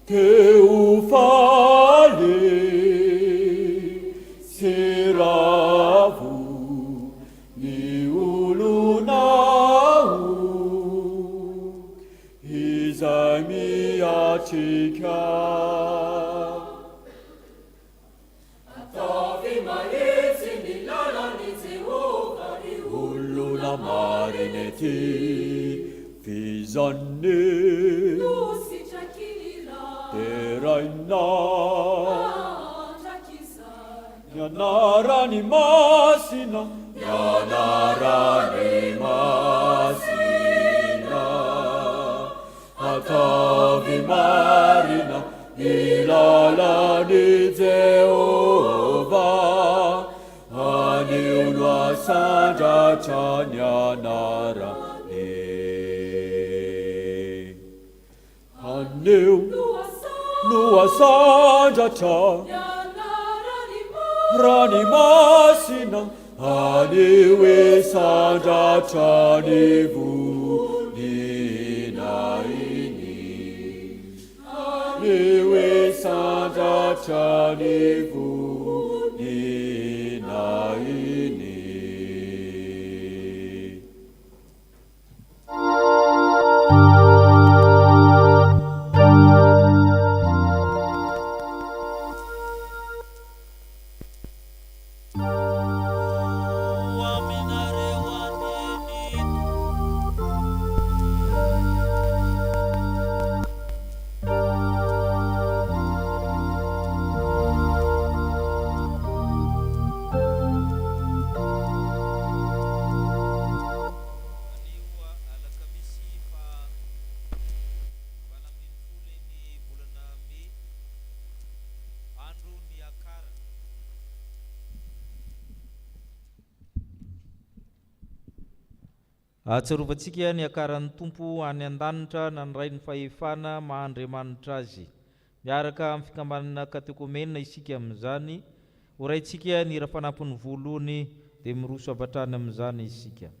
Teufale seravu ni ulunau izay miatrika ataovy mahitsy ny lalany Jehova ny olona mariny ty fizanny teraina Nianarany Masina Nianarany Masina ataovy marina ny lalany Jehova anio no asandratra ny anarany anio no asandratra rany Masina anio esandratra ny vonina iny anio esandratra ny vonina iny Ahatsiarovatsika ny akaran'ny Tompo any an-danitra nandray ny fahefana maha-Andriamanitra azy. Miaraka amin'ny fikambanana katekomenina isika amin'izany, horaintsika ny ra-fanampin'ny voalohany dia miroso avatrany amin'izany isika.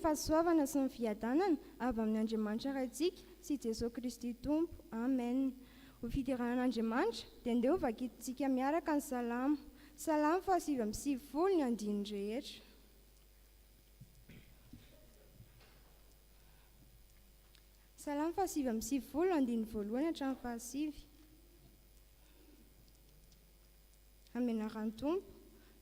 Fahasoavana sy ny fiadanana avy amin'ny Andriamanitra raitsika sy Jesosy Kristy Tompo. Amen. Ho fidiran'Andriamanitra dia andeha ho vakitsika miaraka ny salamo. Salamo 770 ny andiny rehetra. Salamo 770 andiny voalohany hatramin'ny fahasivy. Amenarany Tompo,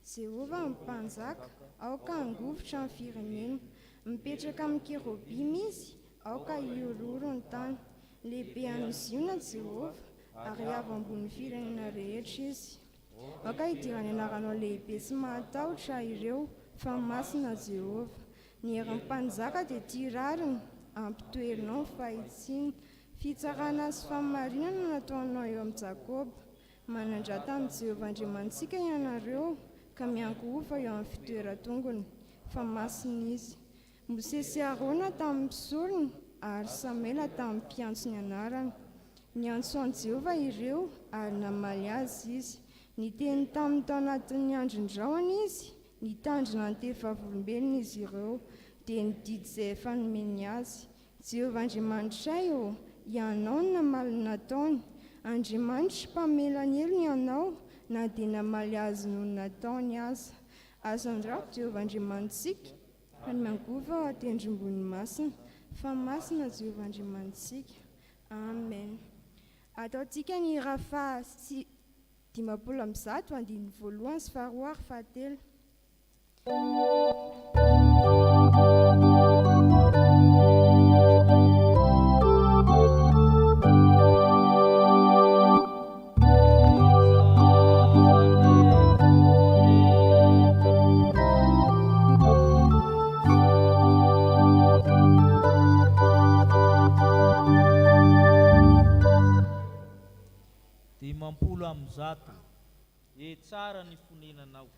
Jehova mpanjaka, aoka angovotra ny firenena. Mipetraka amin'ny kerobimy izy, aoka iororo ny tany. Lehibe any ziona Jehova, ary avy ambony firenena rehetra izy. Aoka idirany anaranao lehibe sy mahatahotra ireo, fa masina Jehova. Ny heran'ny mpanjaka dia tirariny, ampitoerinao ny fahitsiana. Fitsarana sy famarinana nataonao eo amin'ny Jakoba. Manandrata amin'ny Jehova Andriamantsika ianareo, ka miankohofa eo amin'ny fitoeran-tongony, fa masina izy. Mosesy sy Arona tamin'ny mpisorony, ary Samela tamin'ny mpiantso ny anarany. Niantso an'i Jehova ireo, ary namaly azy izy. Niteny tamin'ny tao anatin'ny andron-drahona izy, nitandrina ny tefavolombelona izy ireo, dia nididy izay efa nomeny azy. Jehova Andriamanitray o, ianao no namaly ny nataony. Andriamanitra mpamelany elo ianao, na dia namaly azy noho ny nataony aza. Azandrako Jehova Andriamantsika, fa ny mangovo ao atendrim-bony masina, fa masina Jehova Andriamantsika. Amen. Ataontsika ny hira 550 andiny voalohany sy faharoa ary fahatelo. Dimampolo amby zato, tsara ny fonenanao.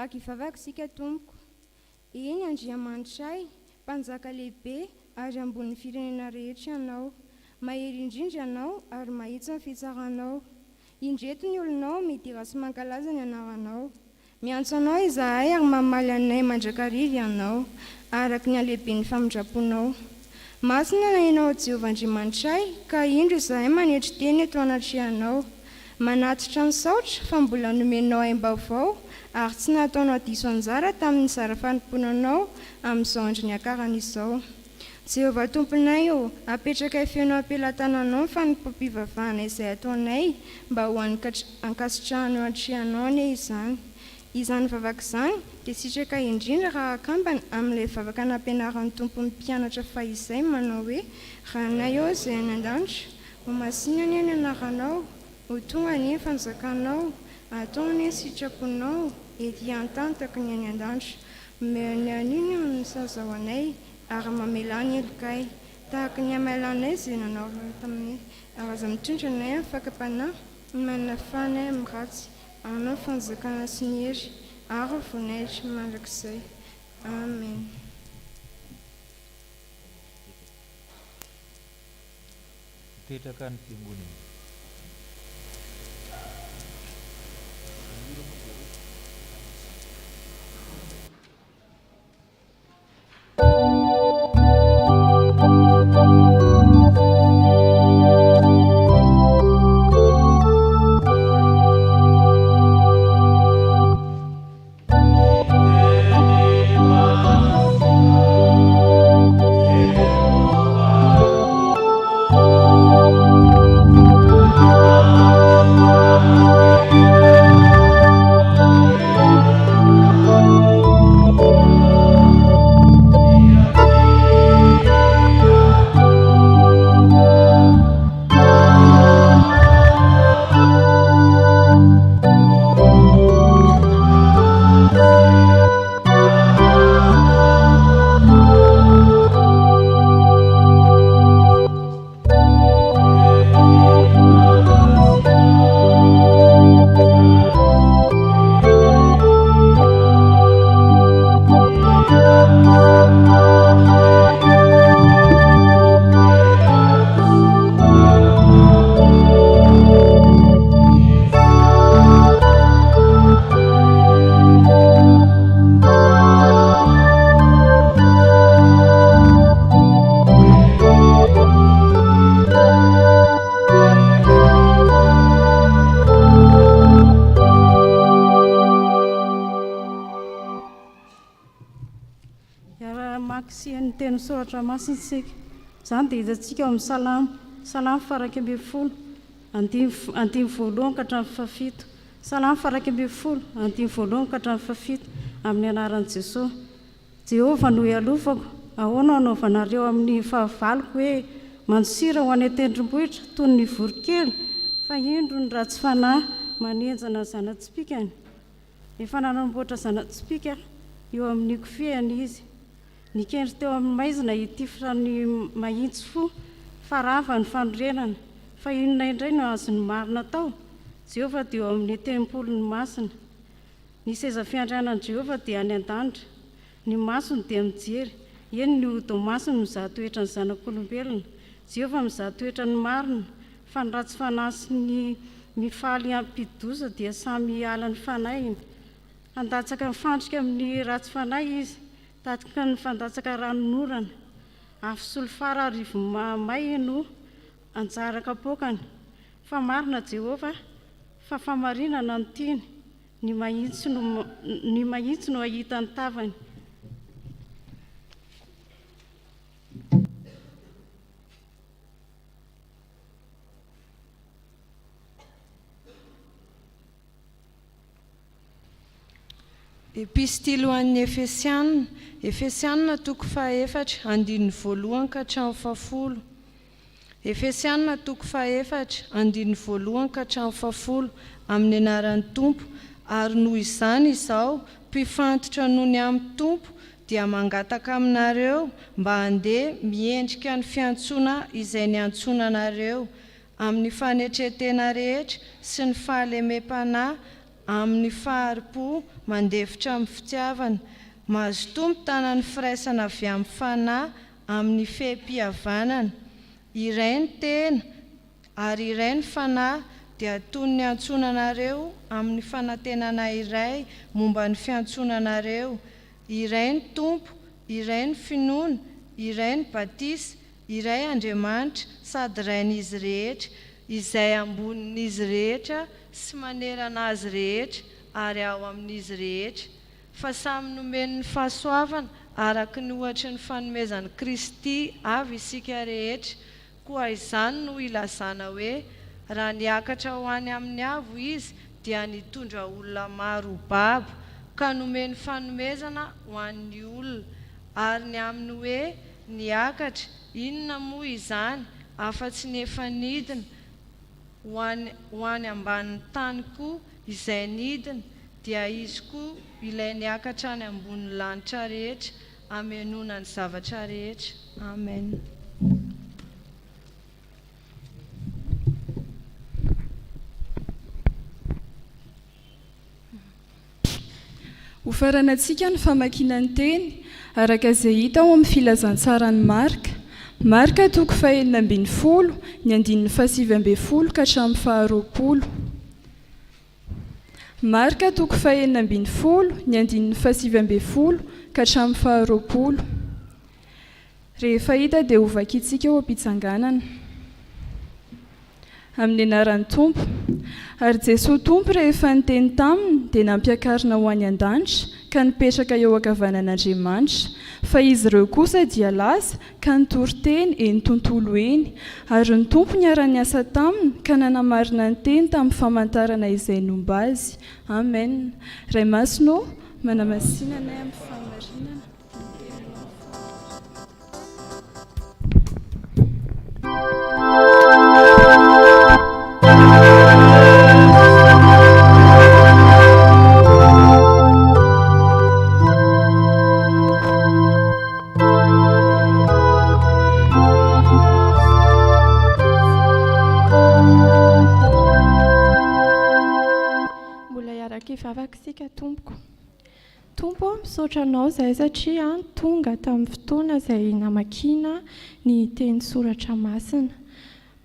vaky ivavakysika tompoko. Eny Andriamanitray, mpanjaka lehibe ary ambony firenena rehetra ianao. Mahery indrindra ianao ary mahitsy ny fitsaranao. Indreto ny olonao midira sy mankalaza ny anaranao. Miantso anao izahay ary mamaly anay mandrakariva ianao, araka ny alehiben'ny famindraponao. Masina na ianao Jehovah Andriamanitray, ka indro izahay manetry teny eto anatrehanao. Manatitra ny saotra fa mbola nomenao aim-baovao, ary tsy nataonao diso anjara tamin'ny zara fanomponanao amin'izao andro ny akarana izao. Jehovah tomponay o, apetraka feonao ampelantananao ny fanompom-pivavahana izay ataonay mba ho ankasitrahana eo antrehanao anie izany. Izany vavaka izany dia sitraka indrindra raha akambana amin'ilay vavaka nampianaran'ny tompon'ny mpianatra fahizay manao hoe: ranay ao izay any an-danitra, ho Masina ny anaranao, ho tonga ny fanjakanao, atao ny sitraponao, ety antantaka ny any an-danitra. Omeny aniny ny sazahoanay ary mamelany elokay, tahaka ny amalanay izay nanao taminay, ary aza mitondra anay amin'ny fakapanahy, ny manana fanay amin'ny ratsy, anao fanjakana sy ny hery, ary voninahitra mandrakizay. Amen. Petraka ny fiangonana. Teny soratra masina isika izany dia hitantsika amin'ny salamo faraika ambin'ny folo andimy voalohany ka hatramin'ny fafito. Salamo faraika ambin'ny folo andimy voalohany ka hatramin'ny fafito. Amin'ny anaran'i Jesosy. Jehovah no ialofako, ahoana anaovanareo amin'ny fahavaloko hoe manosira ho any tendrombohitra toy ny vorokely, fa indro ny ratsy fanahy manenjana zana-tspikany. Efa nanamboatra zana-tspika eo amin'ny kofehany izy. Nikendry teo amin'ny maizina hitifra ny mahitsy fo, fa rava ny fanorenana, fa inona indray no azony marina tao. Jehovah dia eo amin'ny tempolony masina. Ny seza fiandrianan'i Jehovah dia any an-danitra, ny masony dia mijery, eny ny hodiny masony mizaha toetra ny zanak'olombelona. Jehovah mizaha toetra ny marina, fa ny ratsy fanahy sy ny mifaly ampidi-doza dia samy ala ny fanahy. Handatsaka mifandrika amin'ny ratsy fanahy izy, tataka ny fandatsaka ranonorana, afy-solofara rivo may no anjara kapokany. Fa marina Jehovah, fa famarinana no tiany, ny mahitsy no ahita ny tavany. Epistily ho an'ny Efesianina toko fahaefatra andininy voalohany ka hatramin'ny fahafolo. Efesianina toko fahaefatra andininy voalohany ka hatramin'ny fahafolo, amin'ny anaran'ny Tompo. Ary noho izany izao, mpifantotra noho ny amin'ny Tompo dia mangataka aminareo mba handeha miendrika ny fiantsoana izay niantsoana anareo, amin'ny fanetretena rehetra sy ny fahalemem-panahy amin'ny faharipo mandefitra amin'ny fitiavana, mahazo tompo tanany firaisana avy amin'ny fanahy amin'ny fehem-pihavanana. Iray ny tena ary iray ny fanahy dia toy ny antsonanareo amin'ny fanantenana iray momba ny fiantsonanareo. Iray ny tompo, iray ny finoana, iray ny batisa, iray Andriamanitra sady rain'izy rehetra, izay ambonin'izy rehetra sy manerana azy rehetra ary ao amin'izy rehetra. Fa samy nomeny ny fahasoavana araka ny ohatra ny fanomezan'i Kristy avy isika rehetra. Koa izany no ilazana hoe raha niakatra ho any amin'ny avo izy dia nitondra olona maro babo, ka nomeny fanomezana ho an'ny olona. Ary ny aminy hoe niakatra, inona moa izany afa-tsy ny efa nidina ho any ambanin'ny tany koa izay nidina, dia izy koa ilay niakatra any ambonin'ny lanitra rehetra hamenona ny zavatra rehetra. Amen. Ho faranantsika ny famakiana ny teny araka izay hita ao amin'ny filazantsarany Marka. Marka 4:10, ny 7:20 ka hatramin'ny 20. Marka 4:10, ny 7:20 ka hatramin'ny 20. Rehefa hita dia ho vakiantsika eo am-pitsanganana. Amin'ny anaran'ny Tompo. Ary Jesosy Tompo rehefa niteny taminy dia nampiakarina ho any an-danitra ka nipetraka eo ankavanan'Andriamanitra. Fa izy ireo kosa dia lasa ka nitory teny eny tontolo eny. Ary ny Tompo niara-niasa taminy ka nanamarina ny teny tamin'ny famantarana izay nomba azy. Amen. Ray Masina, manamasina anay amin'ny famarinana. Vavakisika Tompoko. Tompo, misaotra anao izay satria tonga tamin'ny fotoana izay namakiana ny teny soratra masina.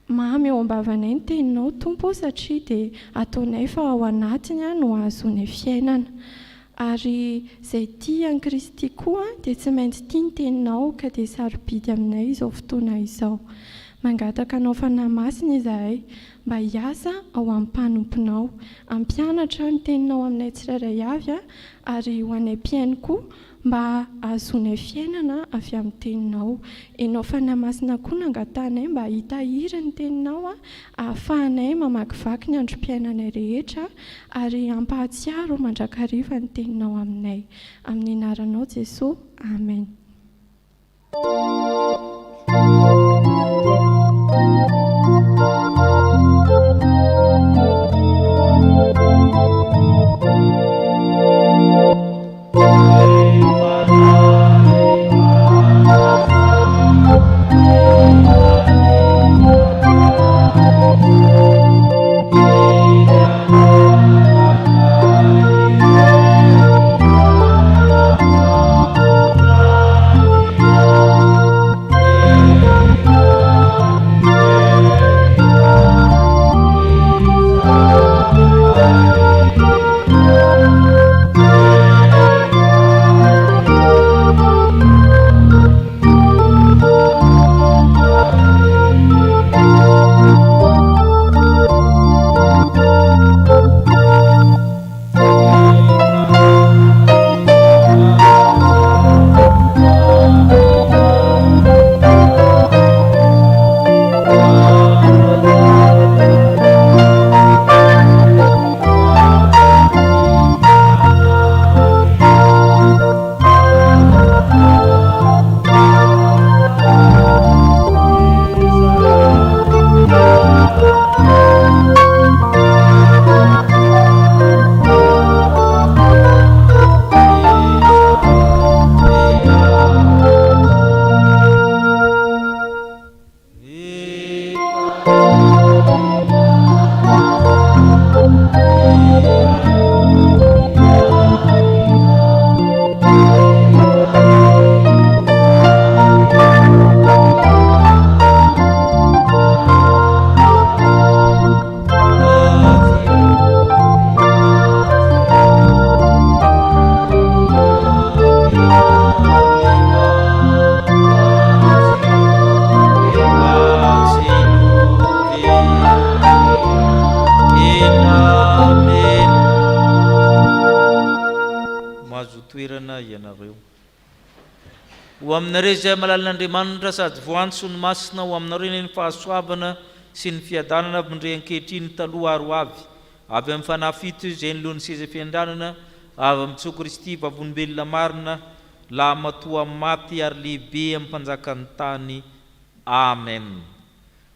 Mamy eo am-bavanay ny teninao Tompo satria dia ataonay fa ao anatiny no ahazony fiainana. Ary izay tian'i Kristy koa dia tsy maintsy tia ny teninao ka dia sarobidy aminay izao fotoana izao. Mangataka anao fanahy masina izahay mba hiasa ao amin'ny mpanomponao, ampianatra ny teninao aminay tsirairay avy ary ho anay mpiaino koa mba ahazonay fiainana avy amin'ny teninao. Ianao fanahy masina koa nangatanay mba hitahiry ny teninao ahafahanay mamakivaky ny androm-piainanay rehetra ary ampahatsiaro mandrakariva ny teninao aminay. Amin'ny anaranao Jesosy, amen. ianareo. Ho aminareo izay malalin'Andriamanitra sady voantso ny masina ho aminareo ny fahasoavana sy ny fiadanana avy ankehitriny taloha aro avy amin'ny fanahy fito izay ny lohan'ny seza fiandranana avy amin'ny Jesoa Kristy vavolombelona marina la matoa maty ary lehibe amin'ny mpanjakany tany. Amen.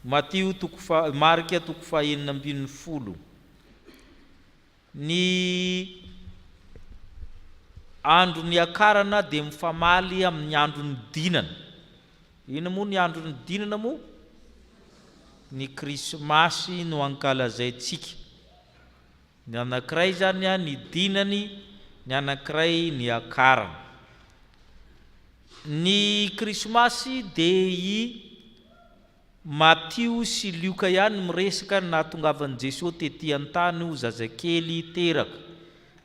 Marika toko fahaenina ambin'ny folo. Ny andro ny akarana dia mifamaly amin'ny andro ny dinana. Ino moa ny andro ny dinana moa? Ny krismasy no ankalazaintsika. Ny anankiray zany ny dinany, ny anankiray ny akarana. Ny krismasy dia Matio sy Luka ihany miresaka nahatongavan'i Jesosy tetỳ an-tany ho zazakely teraka.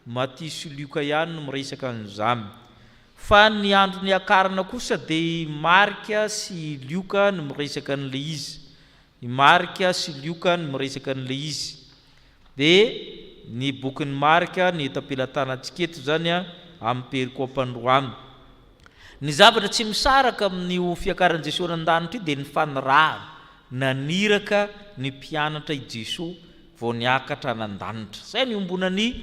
Matio sy Luka ihany no miresaka an'izany. Fa ny andro ny akarana kosa dia Marika sy Luka no miresaka an'ilay izy. Marika sy Luka no miresaka an'ilay izy. Dia ny bokin'ny Marika ny tapelantanantsika eto zany amin'ny perikôpa androany. Ny zavatra tsy misaraka amin'ny fiakaran'i Jesosy an-danitra dia ny fanirahana naniraka ny mpianatra i Jesosy vao niakatra an-danitra. Zay ombonan'ny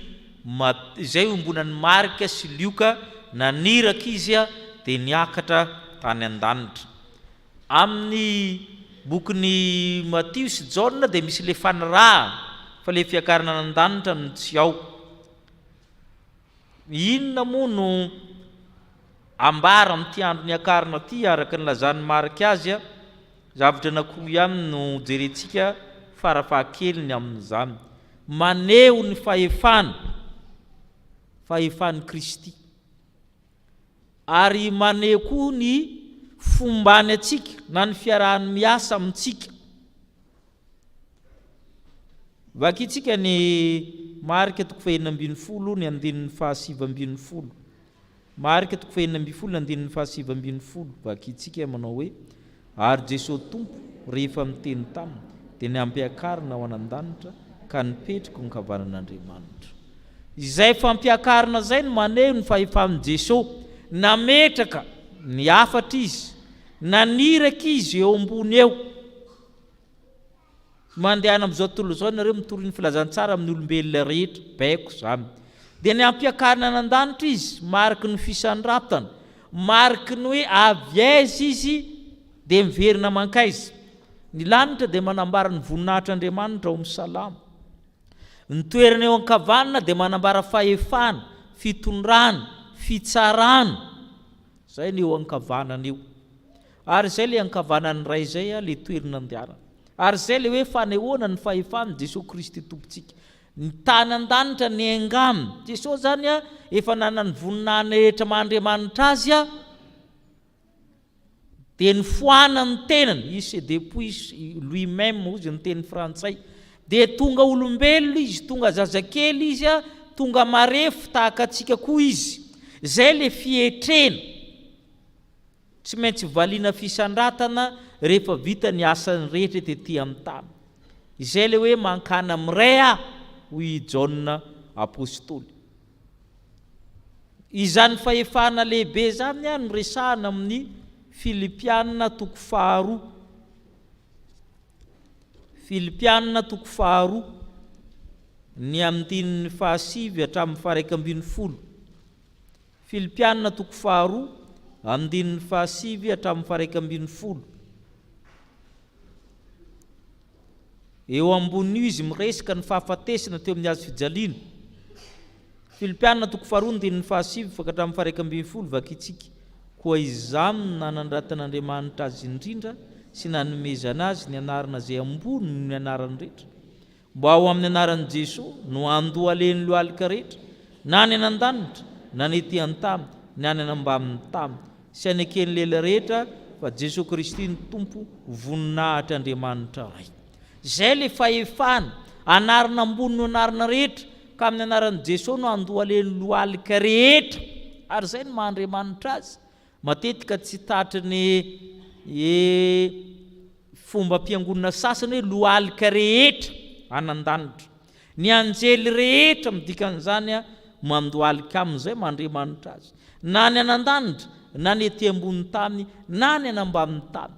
Marika sy Luka, naniraka izy dia niakatra tany an-danitra. Amin'ny bokin'ny Matio sy Jaona dia misy le fanirahana fa le fiakarana an-danitra no tsy ao. Inona moa no ambara amin'ity andro ny akarana ty araka ny lazan'ny Marika azy zavatra anankiroa ihany no jerentsika farafahakeliny amin'izany. Maneho ny fahefan'ny Kristy ary maneho koa ny fombany atsika na ny fiarahan'ny miasa amintsika. Vakitsika ny Marika toko fahaenina ambin'ny folo ny andinin'ny fahasivy ambin'ny folo. Marika toko fahaenina ambin'ny folo ny andinin'ny fahasivy ambin'ny folo. Vakitsika manao hoe ary Jesosy tompo rehefa miteny taminy dia niampiakarina ao an-danitra ka nipetraka ny kavanan'Andriamanitra. Izay fampiakarina zay no maneho ny fahefan'i Jesosy. Nametraka ny afatra izy, naniraka izy eo ambony eo. Mandehana amin'izao tontolo izao nareo mitory ny filazantsara amin'ny olombelona rehetra, baiko zany. Dia niampiakarina an-danitra izy, mariky ny fisandraptana, mariky ny hoe avy aiza izy dia miverina mankaiza. Ny lanitra dia manambara ny voninahitr'Andriamanitra ao amin'ny salama. Ny toerana eo an-kavanana dia manambara fahefana, fitondrana, fitsarana. Zay ny eo an-kavanana eo. Ary zay le an-kavanana iray zay le toerana andehanana. Ary zay le hoe fanehoana ny fahefan'i Jesosy Kristy tompontsika. Ny tany an-danitra ny angam. Jesosy zany efa nanana ny voninahiny rehetra mahandriamanitra azy dia ny foana ny tenany, il se dépouille lui-même ozy ny teny frantsay. Dia tonga olombelona izy, tonga zazakely izy, tonga marefo tahaka atsika koa izy. Zay le fietrena. Tsy maintsy valiana fisandratana rehefa vita ny asany rehetra tetỳ amin'ny tany. Izay le hoe mankana miray hoy Jaona apôstôly. Izany fahefana lehibe zany no resahana amin'ny Filipianina toko faharoa. Filipianina toko faharoa ny amin'ny fahasivy hatramin'ny faharaika ambin'ny folo. Filipianina toko faharoa amin'ny fahasivy hatramin'ny faharaika ambin'ny folo. Eo ambonin'io izy miresaka ny fahafatesana teo amin'ny azo fijaliana. Filipianina toko faharoa ny fahasivy hatramin'ny faharaika ambin'ny folo. Vakitsika koa izany nanandratan'Andriamanitra azy indrindra sy nanomezana azy ny anarana zay ambony ny anarany rehetra, mba ao amin'ny anaran'i Jesosy no andoha aleny lohalika rehetra, na ny anan-danitra, na ny etỳ an-tany, na ny anambamin'ny tany, sy anekeny lela rehetra fa Jesosy Kristy ny tompo voninahitr'Andriamanitra ray. Zay le fahefana, anarana ambony no anarana rehetra, ka amin'ny anaran'i Jesosy no andoha aleny lohalika rehetra. Ary zay no mahandriamanitra azy. Matetika tsy tatry ny fomba mpiangonana sasany hoe lohalika rehetra anan-danitra. Ny anjely rehetra midikan'izany mandoalika amin'izay Andriamanitra azy, na ny anan-danitra na ny ety ambony tany na ny anambamin'ny tany.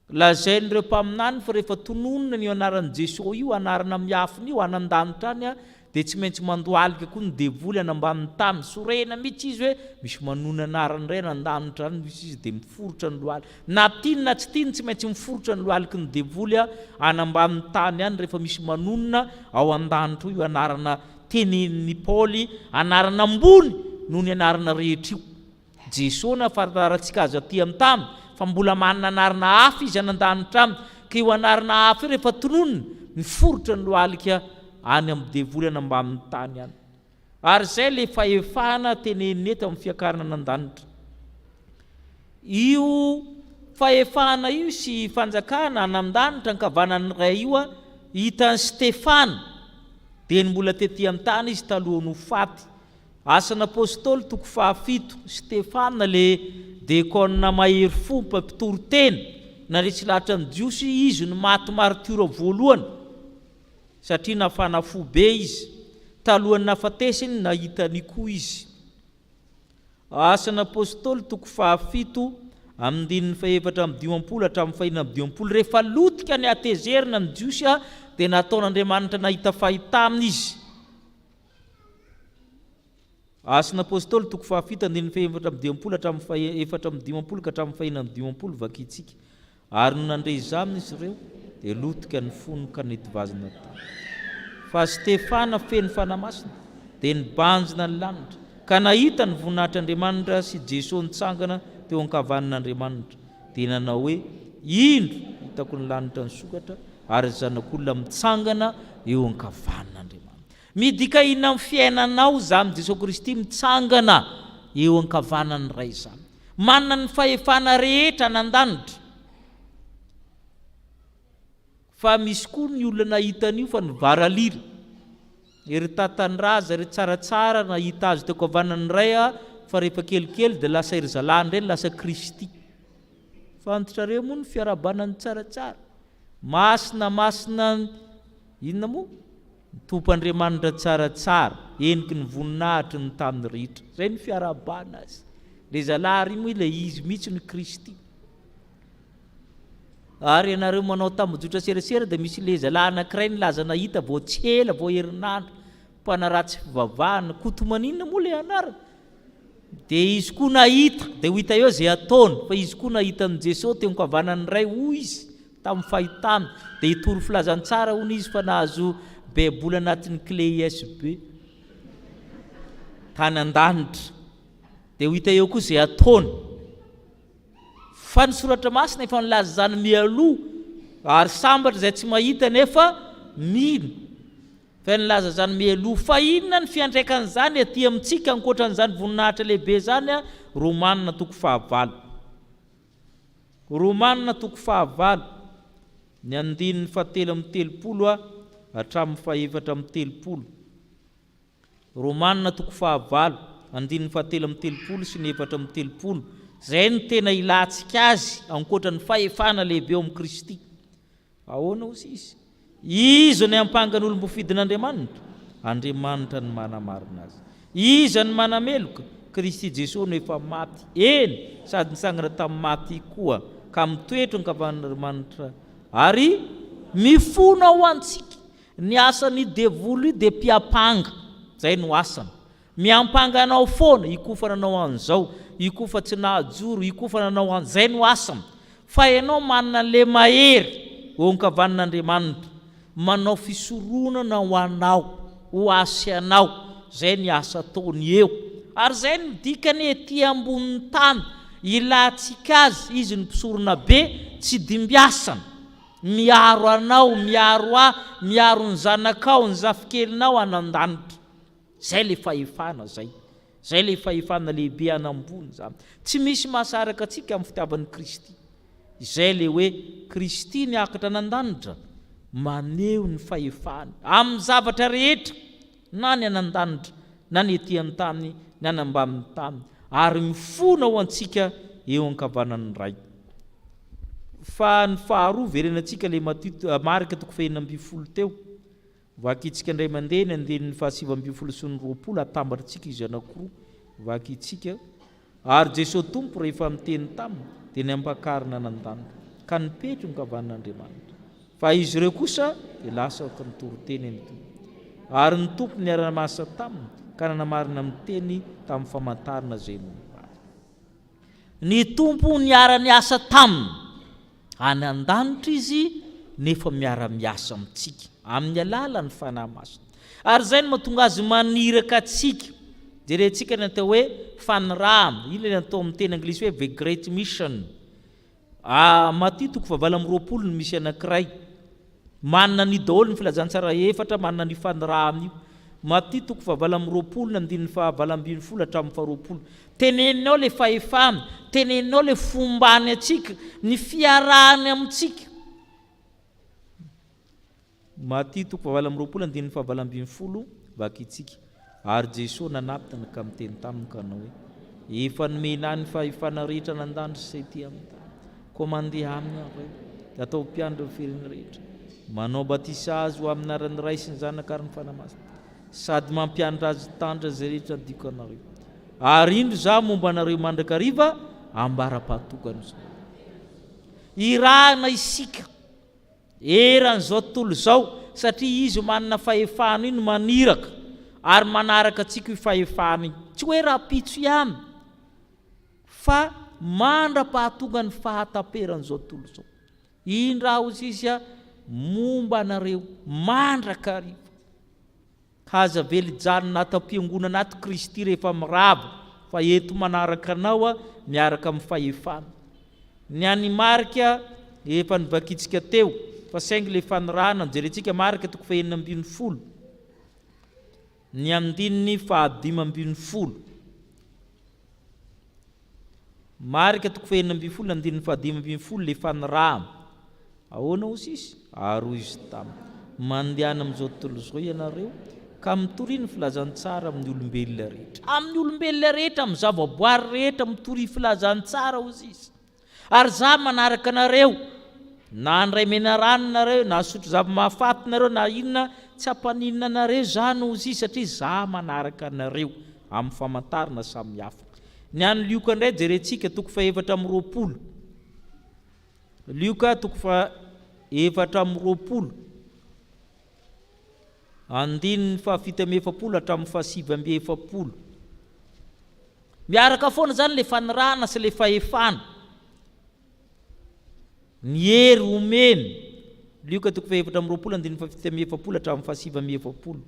Lazain'ireo mpaminany fa rehefa tononona ny anaran'i Jesosy io, anarana miafina io anan-danitra any dia tsy maintsy mandoalika koa ny devoly anambamin'ny tany. Sorena mihitsy izy hoe misy manona anarany iray anan-danitra any, misy izy dia miforotra ny lohalika. Na tiany na tsy tiany tsy maintsy miforotra ny lohalika ny devoly anambamin'ny tany any rehefa misy manonona ao an-danitra io anarana tenenin'ny Paoly, anarana ambony noho ny anarana rehetra io. Jesosy nahafantarantsika azy aty amin'ny tany fa mbola manana anarana hafa izy anan-danitra aminy, ka io anarana hafa rehefa tononona miforotra ny lohalika any amin'ny devoly anambamin'ny tany any. Ary zay le fahefana teneniny eto amin'ny fiakarana anan-danitra. Io fahefana io sy fanjakana anan-danitra ny kavanan'ny ray io hitan'ny Stefana dia ny mbola tetỳ amin'ny tany izy talohan'ny ho faty. Asan'ny apôstôly 7, Stefana le dekôna mahery fo mpitoro teny nandresy lahatra ny jiosy, izy no maty martyra voalohany satria nafana fo be izy, talohan'ny nafatesany nahitany koa izy. Asan'ny apôstôly 7 amin'ny dininy 4:20 hatramin'ny 5:20, rehefa lotika ny atezerina ny jiosy dia nataon'Andriamanitra nahita fahitana izy. Asan'ny apôstôly 7 andininy 4:20 hatramin'ny 4:20 ka hatramin'ny 5:20 vakitsika. Ary no nandre izaminy izy ireo dia lotika ny fony ka netivazina tany. Fa Stefana feno fanamasina dia nibanjina ny lanitra ka nahita ny voninahitr'Andriamanitra sy Jesosy nitsangana teo an-kavanan'Andriamanitra, dia nanao hoe indro hitako ny lanitra nisokatra ary zanak'olona mitsangana eo an-kavanan'Andriamanitra. Midika inona amin'ny fiainanao zany Jesosy Kristy mitsangana eo an-kavanan'ny ray zany, manana ny fahefana rehetra anan-danitra. Fa misy koa ny olona nahitan'io fa nivaralira, ery tatandraza ery tsaratsara nahita azy teo kavanan'ny ray fa rehefa kelikely dia lasa ery zalany ireny lasa Kristy. Fantatrareo moa ny fiarabanany tsaratsara, masina inona moa tompandriamanitra tsaratsara, eniky ny voninahitry ny tamin'ny rehetra. Zay ny fiarabana azy. Le zalary moa ilay izy mihitsy ny Kristy. Ary ianareo manao tambadrotra serasera dia misy le zalahy anankiray nilaza nahita vao tsela vao herinandro, mpanaratsy fivavahana, kotomaninona moa le anarana. Dia izy koa nahita, dia ho hita eo zay ataony, fa izy koa nahitan'i Jesosy teo an-kavanan'ny ray hoy izy tamin'ny fahitana, dia hitory filazantsara hono izy fa nahazo baiboly anatin'ny clé USB tany an-danitra. Dia ho hita eo koa zay ataony. Fa ny soratra masina efa nilaza zany mialoha, ary sambatra izay tsy mahita nefa mino. Fa nilaza zany mialoha. Fa inona ny fiantraikan'izany aty amintsika ankoatran'izany voninahitra lehibe zany? Romanina 9:9. Romanina 9:9 ny andininy 7:30 hatramin'ny 7:30. Romanina 9:9 andininy 7:30 sy ny 7:30. Zay ny tena ilantsika azy ankoatran'ny fahefana lehibe eo amin'ny Kristy. Ahoana hozy izy? Iza ny ampangan'olom-bofidin'Andriamanitra? Andriamanitra ny manamarina azy. Iza ny manameloka? Kristy Jesosy no efa maty, eny sady nitsangana tamin'ny maty koa, ka mitoetra ny kavan'Andriamanitra ary mifona ho antsika. Ny asan'ny devoly dia mpiampanga, zay no asany. Miampanga anao foana, ikofana anao an'izao, ikofa tsy nahajoro, ikofana anao an'izay no asany. Fa ianao manana le mahery eo an-kavanan'Andriamanitra, manao fisoronana ho anao, ho asy anao, zay ny asa ataony eo. Ary zay ny dikany ety ambonin'ny tany, ilantsika azy, izy ny mpisorona be, tsy dimbiasana, miaro anao, miaro miaro ny zanakao, ny zafikelinao anan-danitra. Zay le fahefana zay. Zay le fahefana lehibe anambony zany. Tsy misy mahasaraka atsika amin'ny fitiavan'i Kristy. Zay le hoe Kristy niakatra anan-danitra, maneho ny fahefana amin'ny zavatra rehetra, na ny anan-danitra, na ny ety an-tany, na ny ambamin'ny tany, ary mifona ho antsika eo an-kavanan'ny ray. Fa ny faharoa verenantsika le marika 9:20 teo, vakitsika indray mandeha ny andinin'ny 720 atambatritsika izy anankiroa vakitsika ary Jesosy tompo rehefa miteny taminy dia ny ampakarina nandanitra ka nipetro ny kavan'Andriamanitra fa izy ireo kosa dia lasa ka nitory-teny ny tompo ary ny tompo niara-miasa taminy ka nanamarina miteny tamin'ny famantarana zay nombaly. Ny tompo niara-niasa taminy any an-danitra izy nefa miara-miasa amintsika amin'ny alalan'ny fanahy masina. Ary zay no mahatonga azy maniraka atsika. Jerentsika ny atao hoe Fanahy, ilay atao amin'ny teny anglisy hoe the great mission. Maty 20 no misy anankiray. Manana ny daholo ny filazantsara efatra, manana ny Fanahy io. Maty 20 na andininy 20 hatramin'ny 20. Teneninao le fahefany, teneninao le fombany atsika, ny fiarahany amintsika. Maty 20 andininy 20 vakitsika. Ary Jesosy nanapitana ka miteny taminy ka nanao hoe efa nomena ny fahefana rehetra nan-danitra sy ty amin'ny tany. Koa mandeha aminy aho dia atao mpiandry ny firenena rehetra. Manao batisa azy ho amin'ny anaran'ny Ray sy ny Zanaka ary ny Fanahy Masina. Sady mampianatra azy tandra zay rehetra diko anareo. Ary indro za momba anareo mandrakariva ambara-pahatokana izao. Irahana isika eran'izao tontolo izao satria izy manana fahefana iny maniraka ary manaraka atsika io fahefana iny. Tsy hoe raha-pitso ihany fa mandra-pahatonga ny fahataperan'izao tontolo izao. Iny raha ozy izy momba anareo mandrakariva. Haza velijanona ato am-piangonana ato Kristy rehefa mirava fa eto manaraka anao miaraka amin'ny fahefana. Ny any marika efa nivakitsika teo fa saingy le fanirahana jerentsika marika 9:40. Ny andininy 5:10. Marika 9:40 andininy 5:10 le fanirahana. Ahoana ozy izy? Ary izy taminy mandehana amin'izao tontolo izao ianareo ka mitoriny filazantsara amin'ny olombelona rehetra. Amin'ny olombelona rehetra, amin'ny zavaboary rehetra mitori filazantsara ozy izy. Ary za manaraka anareo, na andray mena rano nareo, na sotro zava-mahafaty nareo, na inona tsy hampaninina nareo zany ozy izy satria za manaraka anareo amin'ny famantarana samihafa. Ny any Lioka indray jerentsika 4:20. Lioka 4:20. Andininy 7:70 hatramin'ny 7:70. Miaraka foana zany le fanirahana sy le fahefana. Ny hery omeny. Lioka 4:20 andininy 7:70 hatramin'ny 7:70.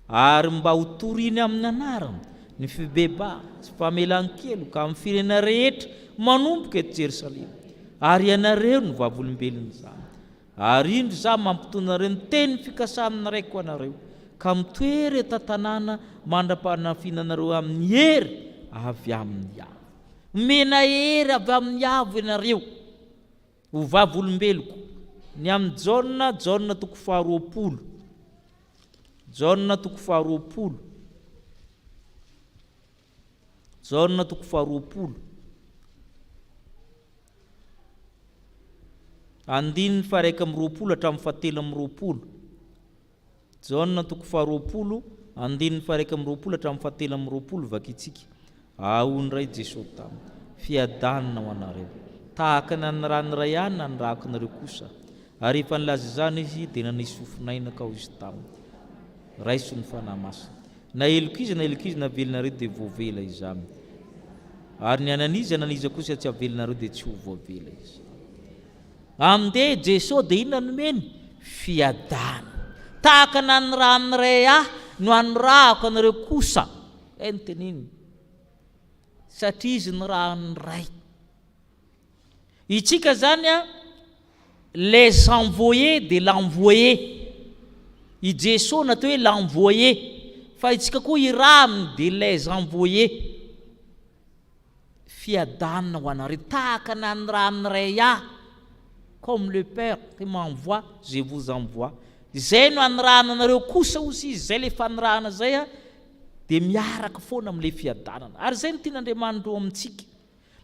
Ary mba ho toriny amin'ny anarana ny fibeba sy famelan-kelo ka amin'ny firenena rehetra manomboka eto Jerusalema. Ary ianareo no vavolombelona zany. Ary indro za mampitona ny teny fikasana raiko anareo ka mitoery eto tanàna mandra-panafinanareo amin'ny hery avy amin'ny avo. Mena hery avy amin'ny avo ianareo ho vavolombeloko. Ny amin'ny Jaona 5:20. Jaona 5:20. Jaona 5:20. Andininy 1:20 hatramin'ny 7:20. Jaona 5:20 andininy 1:20 hatramin'ny 7:20 vakitsika. Ahony ray Jesosy taminy fiadanana ho anareo tahaka ny ranoray ihany nanirahako nareo kosa. Ary efa nilaza izany izy dia nanisy fofinaina ka ho izy taminy. Raiso ny Fanahy Masina. Na elokizy na velinareo dia voavela izany. Ary ny ananiza kosa tsy avelinareo dia tsy ho voavela izy. Amndeha Jesosy dia inona nomeny? Fiadana. Tahaka naniranoray no anorahako anareo kosa. Ny teniny. Satria izy niranoray. Itsika zany les envoyés de l'envoyé. I Jesosy natao hoe l'envoyé. Fa itsika koa iraminy de les envoyés. Fiadanana ho anareo tahaka naniranoray comme le Père qui m'envoie, je vous envoie. Zay no anirahana anareo kosa ozy izy, zay le fanirahana zay dia miaraka foana amin'ilay fiadanana. Ary zay no tian'Andriamanitra amintsika.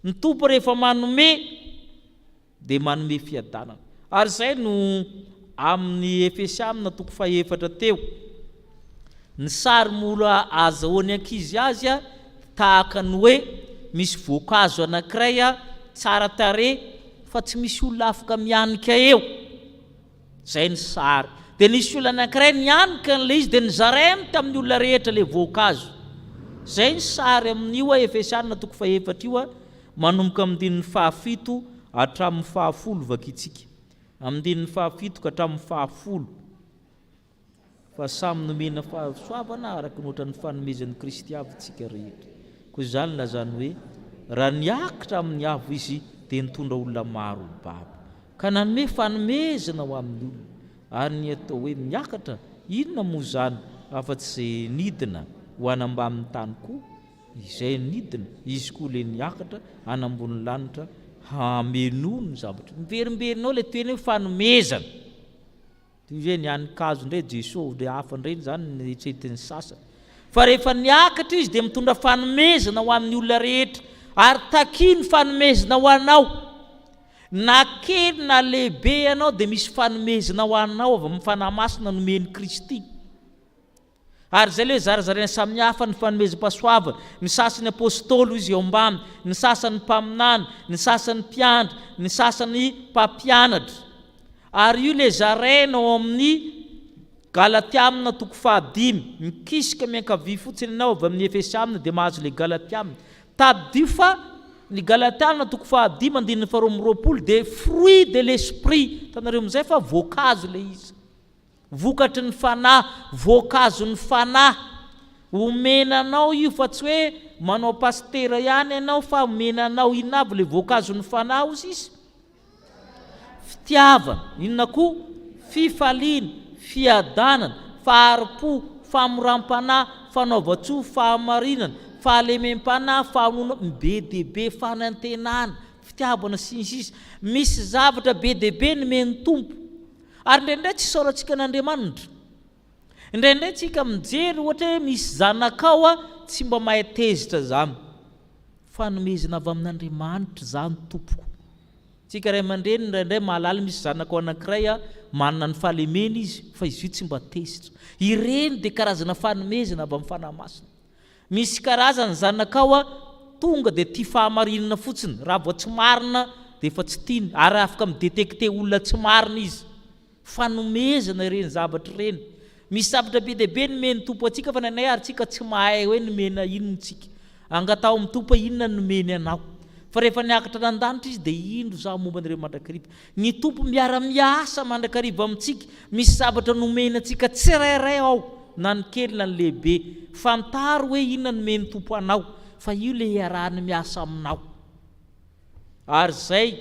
Ny tompo rehefa manome dia manome fiadanana. Ary zay no amin'ny Efesianina toko faefatra teo, ny sary mola azahoany ankizy azy a tahaka ny hoe misy voankazo anankiray a tsara tarehy fa tsy misy olona afaka mianika eo, zay ny sary. Dia nisy olona anankiray nianika n'le izy dia nizaray tamin'ny olona rehetra le voankazo. Zay ny sary amin'io a Efesianina toko faefatra io a, manomboka amin'ny dininy 7 hatramin'ny 10 vakitsika, amin'ny dininy 7 ka hatramin'ny 10, fa samy nomena fahasoavana araka ny ohatran'ny fanomezan'ny Kristy avy tsika rehetra. Koa izany lazany hoe raha niakitra amin'ny avo izy dia nitondra olona maro baba, ka nanome fanomezana ho amin'ny olona, ary ny atao hoe miakatra inona moa zany afa-tsy izay nidina ho anamba amin'ny tany koa, izay nidina izy koa le niakatra anambony lanitra hameno ny zavatra miverimberinao le toeny hoe fanomezana. Toy hoe nianikazo ndray Jesosy le hafa ndreny zany nieritreritiny sasany, fa rehefa niakatra izy dia mitondra fanomezana ho amin'ny olona rehetra, ary takiny fanomezana ho anao, na kely na lehibe ianao dia misy fanomezana ho anao avy amin'ny fanahy masina nomeny Kristy. Ary zay le zarazaraina samihafa ny fanomezam-pahasoavana, ny sasany apôstôly izy eo ambany, ny sasany mpaminany, ny sasany mpiandry, ny sasany mpampianatra. Ary io le zaraina ao amin'ny Galatiamina toko 5, mikisika miankavia fotsiny ianao avy amin'ny Efesianina dia mahazo le Galatiamina. Tadidio fa ny Galatiamina toko 5 andininy 2 dia fruit de l'esprit, tanareo amin'izay fa voankazo le izy, vokatry ny fanahy, voankazo ny fanahy. Omenanao io fa tsy hoe manao pastera ihany ianao, fa omenanao inona avy le voankazo ny fanahy ozy izy? Fitiavana, inona koa? Fifaliana, fiadanana, faharipo, famoram-panahy, fanaova-tsoa, fahamarinana, fahalemem-panahy, fahamonoana, be dehibe, fanantenana, fitiavana sy ny sisa. Misy zavatra be dehibe nomeny tompo. Ary indraindray tsy saorantsika n'Andriamanitra, indraindray tsika mijery ohatra hoe misy zanakao a tsy mba mahay tezitra zany, fanomezana avy amin'Andriamanitra zany tompoko. Tsika ray aman-dreny indraindray mahalala misy zanakao anankiray a manana ny fahalemena izy, fa izy io tsy mba tezitra. Ireny dia karazana fanomezana avy amin'ny fanahy masina. Misy karazana zanakao a tonga dia tia fahamarinana fotsiny, raha vao tsy marina dia efa tsy tiany, ary afaka midetekte olona tsy marina izy. Fanomezana ireny zavatra ireny. Misy zavatra be dehibe nomeny tompo atsika fa nanay ary tsika tsy mahay hoe nomena inona tsika. Angatao amin'ny tompo inona nomeny anao. Fa rehefa niakatra nan-danitra izy dia indro za momba an'ireo mandrakariva. Ny tompo miara-miasa mandrakariva amintsika. Misy zavatra nomena atsika tsirairay ao, na ny kely na ny lehibe. Fantaro hoe inona nomeny tompo anao, fa io le iarahany miasa aminao. Ary zay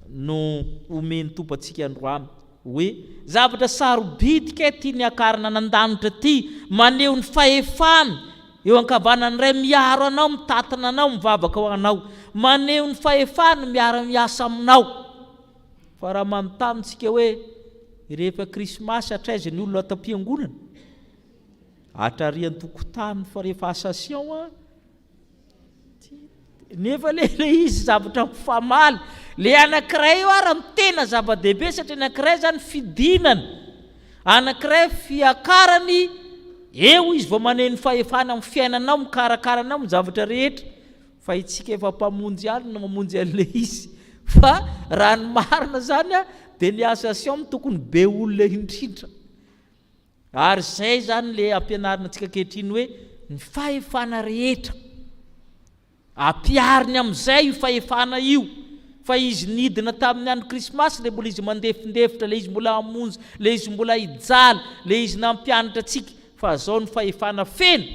no omeny tompo atsika androany, hoe zavatra sarobitika tia niakarina nan-danitra ty, maneho ny fahefana eo ankavanany ray miaro anao, mitatana anao, mivavaka ho anao, maneho ny fahefana miara-miasa aminao. Fa raha manotanintsika hoe rehefa krismasy atraizany olona atam-piangonana, atrariany tokotany fa rehefa association a, nefa le izy zavatra mifamaly. Le anankiray io ara mitena zava-dehibe satria anankiray zany fidinana, anankiray fiakarany, eo izy vao maneho ny fahefana amin'ny fiainanao, mikarakaranao amin'ny zavatra rehetra. Fa itsika efa mpamonjy alina mamonjy an'le izy. Fa raha ny marina zany a dia ny association tokony be olona indrindra. Ary zay zany le ampianarina antsika ankehitriny hoe ny fahefana rehetra ampiariny amin'izay io fahefana io. Fa izy nidina tamin'ny andro krismasy, le mbola izy mandefindefitra, le izy mbola hamonjy, le izy mbola hijaly, le izy nampianatra atsika. Fa zao ny fahefana feno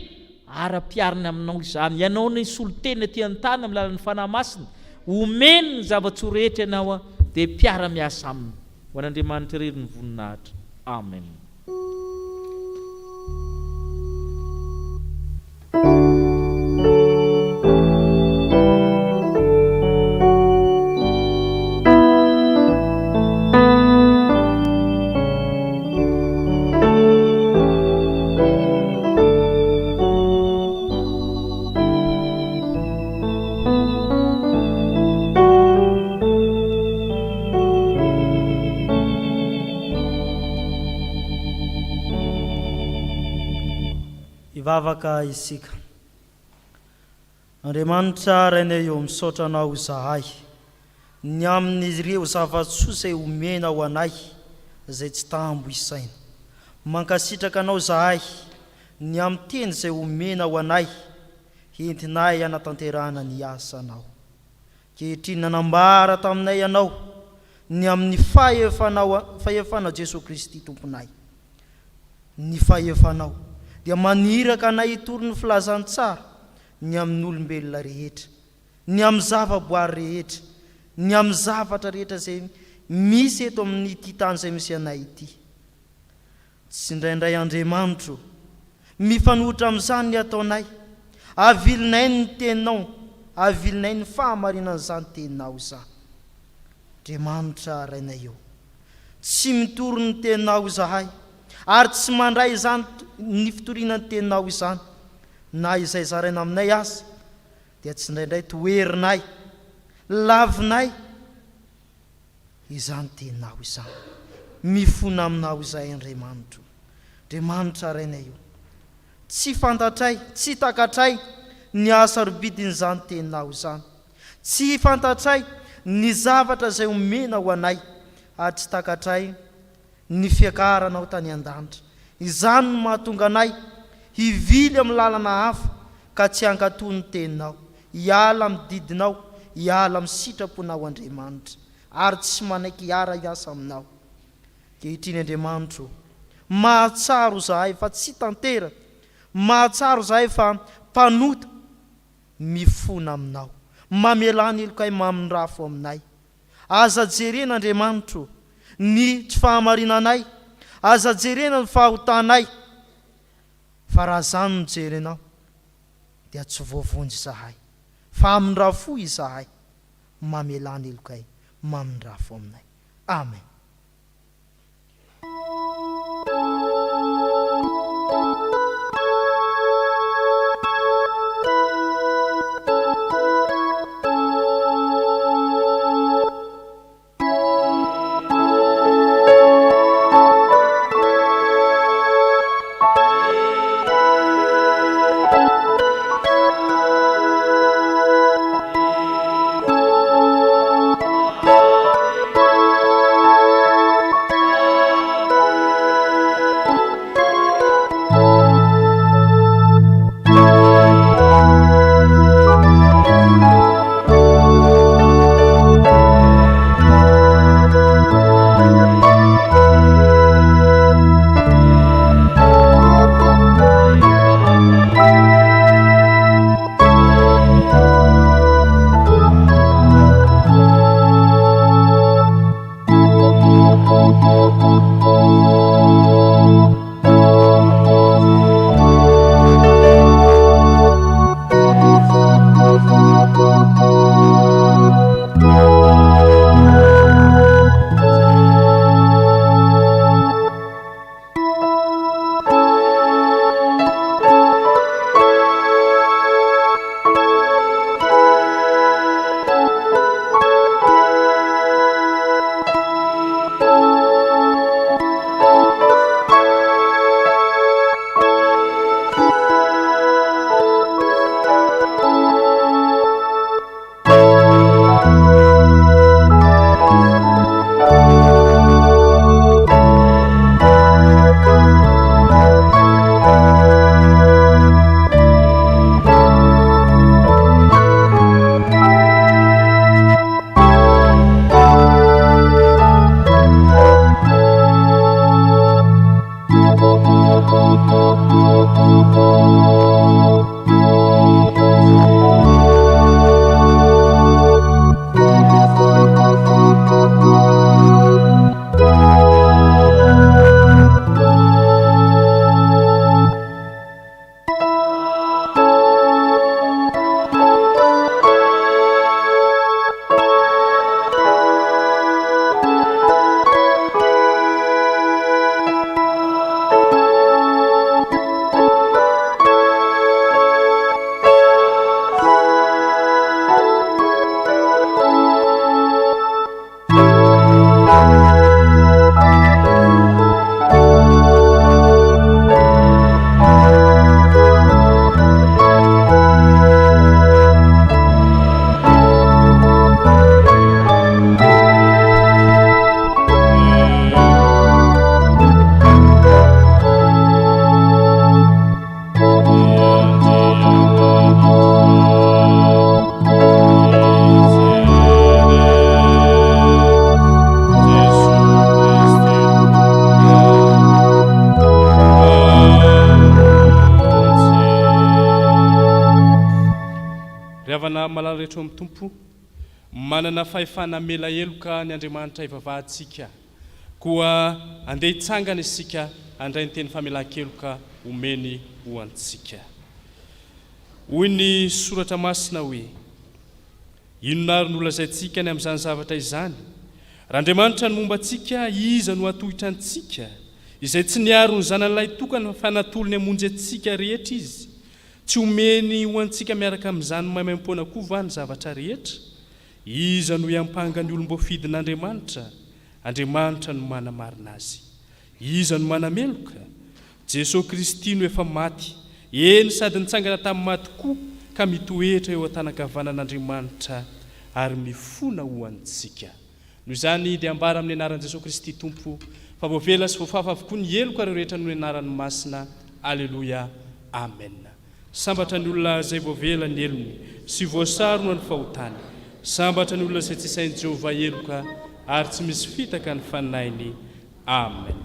ara-piariny aminao izany. Ianao ny solotena ty an-tany amin'ny lalan'ny fanahy masina, omeny ny zava-tsoa rehetra ianao a dia mpiara-miasa aminy. Ho an'Andriamanitra irery ny voninahitra. Amen. ivavaka isika. Andriamanitra rainay eo misaotra anao zahay ny amin'izy ireo zava-tsoa izay omena ho anay izay tsy tambo isaina. Mankasitraka anao zahay ny amin'ny teny izay omena ho anay entinay anatanterana ny asanao. Kehitriny nanambara taminay ianao ny amin'ny fahefanao Jesosy Kristy tomponay. Ny fahefanao dia maniraka anay hitory ny filazantsara ny amin'ny olombelona rehetra, ny amin'ny zava-boary rehetra, ny amin'ny zavatra rehetra izay misy eto amin'ity tany izay misy anay ity. Tsy indraindray Andriamanitro mifanohitra amin'izany ny ataonay, avilinay ny teninao, avilinay ny fahamarinan'izany teninao izany. Andriamanitra rainay eo, tsy mitory ny teninao zahay, ary tsy mandray izany ny fitoriana ny teninao izany, na izay zaraina aminay aza dia tsy indraindray toerinay, lavinay izany teninao izany. Mifona aminao izay Andriamanitro. Andriamanitra rainay eo, tsy fantatray, tsy takatray ny asa robidin'izany teninao izany, tsy fantatray ny zavatra izay omena ho anay, ary tsy takatray ny fiakaranao tany an-danitra. Izany no mahatonga anay hivily amin'ny lalana hafa ka tsy hankatoy ny teninao, hiala amin'ny didinao, hiala amin'ny sitraponao Andriamanitra, ary tsy manaiky hiara-iasa aminao. Kehitriny Andriamanitro, mahatsaro zahay fa tsy tanteraka, mahatsaro zahay fa mpanota, mifona aminao, mamelany elokay mamindrafo aminay. Aza jerena Andriamanitro ny tsy fahamarinanay, aza jerena ny fahotanay, fa raha zany no jerenao dia tsy voavonjy zahay, fa amindrafo izahay, mamelany elokay mamindrafo aminay. Amen. manana malala rehetra amin'ny tompo manana fahefana mela eloka ny Andriamanitra ivavahantsika koa andeha hitsangana isika andray ny teny famelan-keloka omeny ho antsika. Hoy ny soratra Masina hoe inona ary nolazaintsika ny amin'izany zavatra izany raha Andriamanitra ny momba antsika iza no atohitra antsika izay tsy niaro ny zanan'ilay tokana fa natolony hamonjy antsika rehetra izy tsy omeny ho antsika miaraka amin'izany maimaimpona koa va ny zavatra rehetra. Iza no iampanga ny olombofidin'Andriamanitra? Andriamanitra no manamarina azy. Iza no manameloka? Jesosy Kristy no efa maty, eny sady nitsangana tamin'ny maty koa ka mitoetra eo an-tanakavanan'Andriamanitra ary mifona ho antsika. Noho izany dia ambara amin'ny anaran'i Jesosy Kristy Tompo fa voavela sy voafafa avokoa ny heloka ireo rehetra noho ny anaran'ny Masina. Aleluia, amen. Sambatra ny olona izay voavela ny elony sy voasarona ny fahotany. Sambatra ny olona izay tsy sain'i Jehovah heloka ary tsy misy fitaka ny fanahiny. Amen.